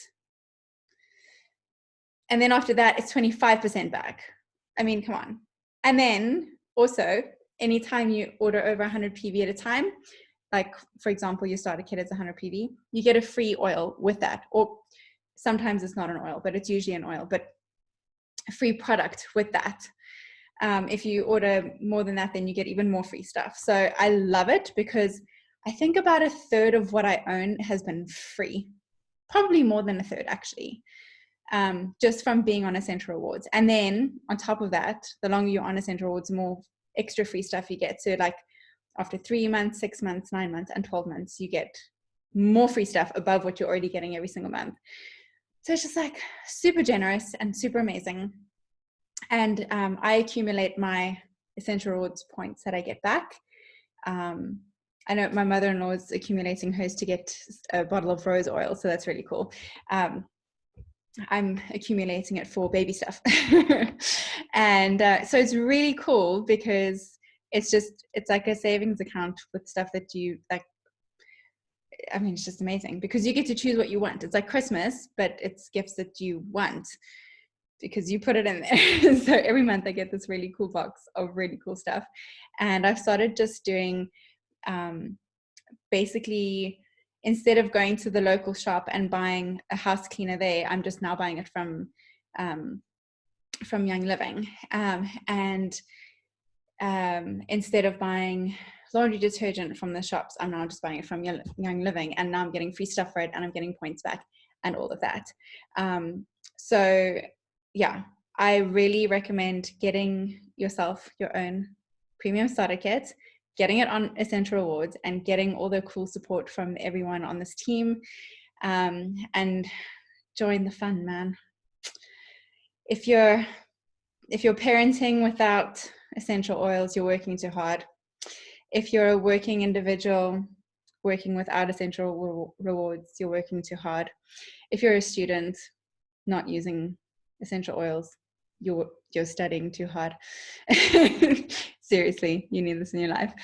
and then after that it's 25% back. I mean, come on. And then also, anytime you order over 100 PV at a time, like for example your starter kit is 100 PV, you get a free oil with that. Or sometimes it's not an oil, but it's usually an oil, but a free product with that. If you order more than that, then you get even more free stuff. So I love it because I think about 1/3 of what I own has been free, probably more than 1/3 actually. just from being on Essential Rewards. And then on top of that, the longer you're on Essential Rewards, the more extra free stuff you get. So like after 3 months, 6 months, 9 months, and 12 months, you get more free stuff above what you're already getting every single month. So it's just like super generous and super amazing. And I accumulate my Essential Rewards points that I get back. I know my mother-in-law is accumulating hers to get a bottle of rose oil, so that's really cool. I'm accumulating it for baby stuff. And so it's really cool because it's like a savings account with stuff that you like. I mean, it's just amazing because you get to choose what you want. It's like Christmas, but it's gifts that you want because you put it in there. So every month I get this really cool box of really cool stuff. And I've started just doing basically, instead of going to the local shop and buying a house cleaner there, I'm just now buying it from Young Living. Instead of buying laundry detergent from the shops, I'm now just buying it from Young Living, and now I'm getting free stuff for it, and I'm getting points back and all of that. So yeah, I really recommend getting yourself your own premium starter kit, getting it on Essential Rewards, and getting all the cool support from everyone on this team, and join the fun, man. If you're parenting without essential oils, you're working too hard. If you're a working individual working without essential rewards, you're working too hard. If you're a student not using essential oils, you're studying too hard. Seriously, you need this in your life.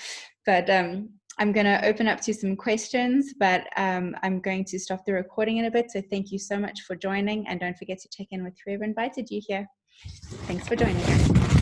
But I'm going to open up to some questions, but I'm going to stop the recording in a bit. So thank you so much for joining, and don't forget to check in with whoever invited you here. Thanks for joining us.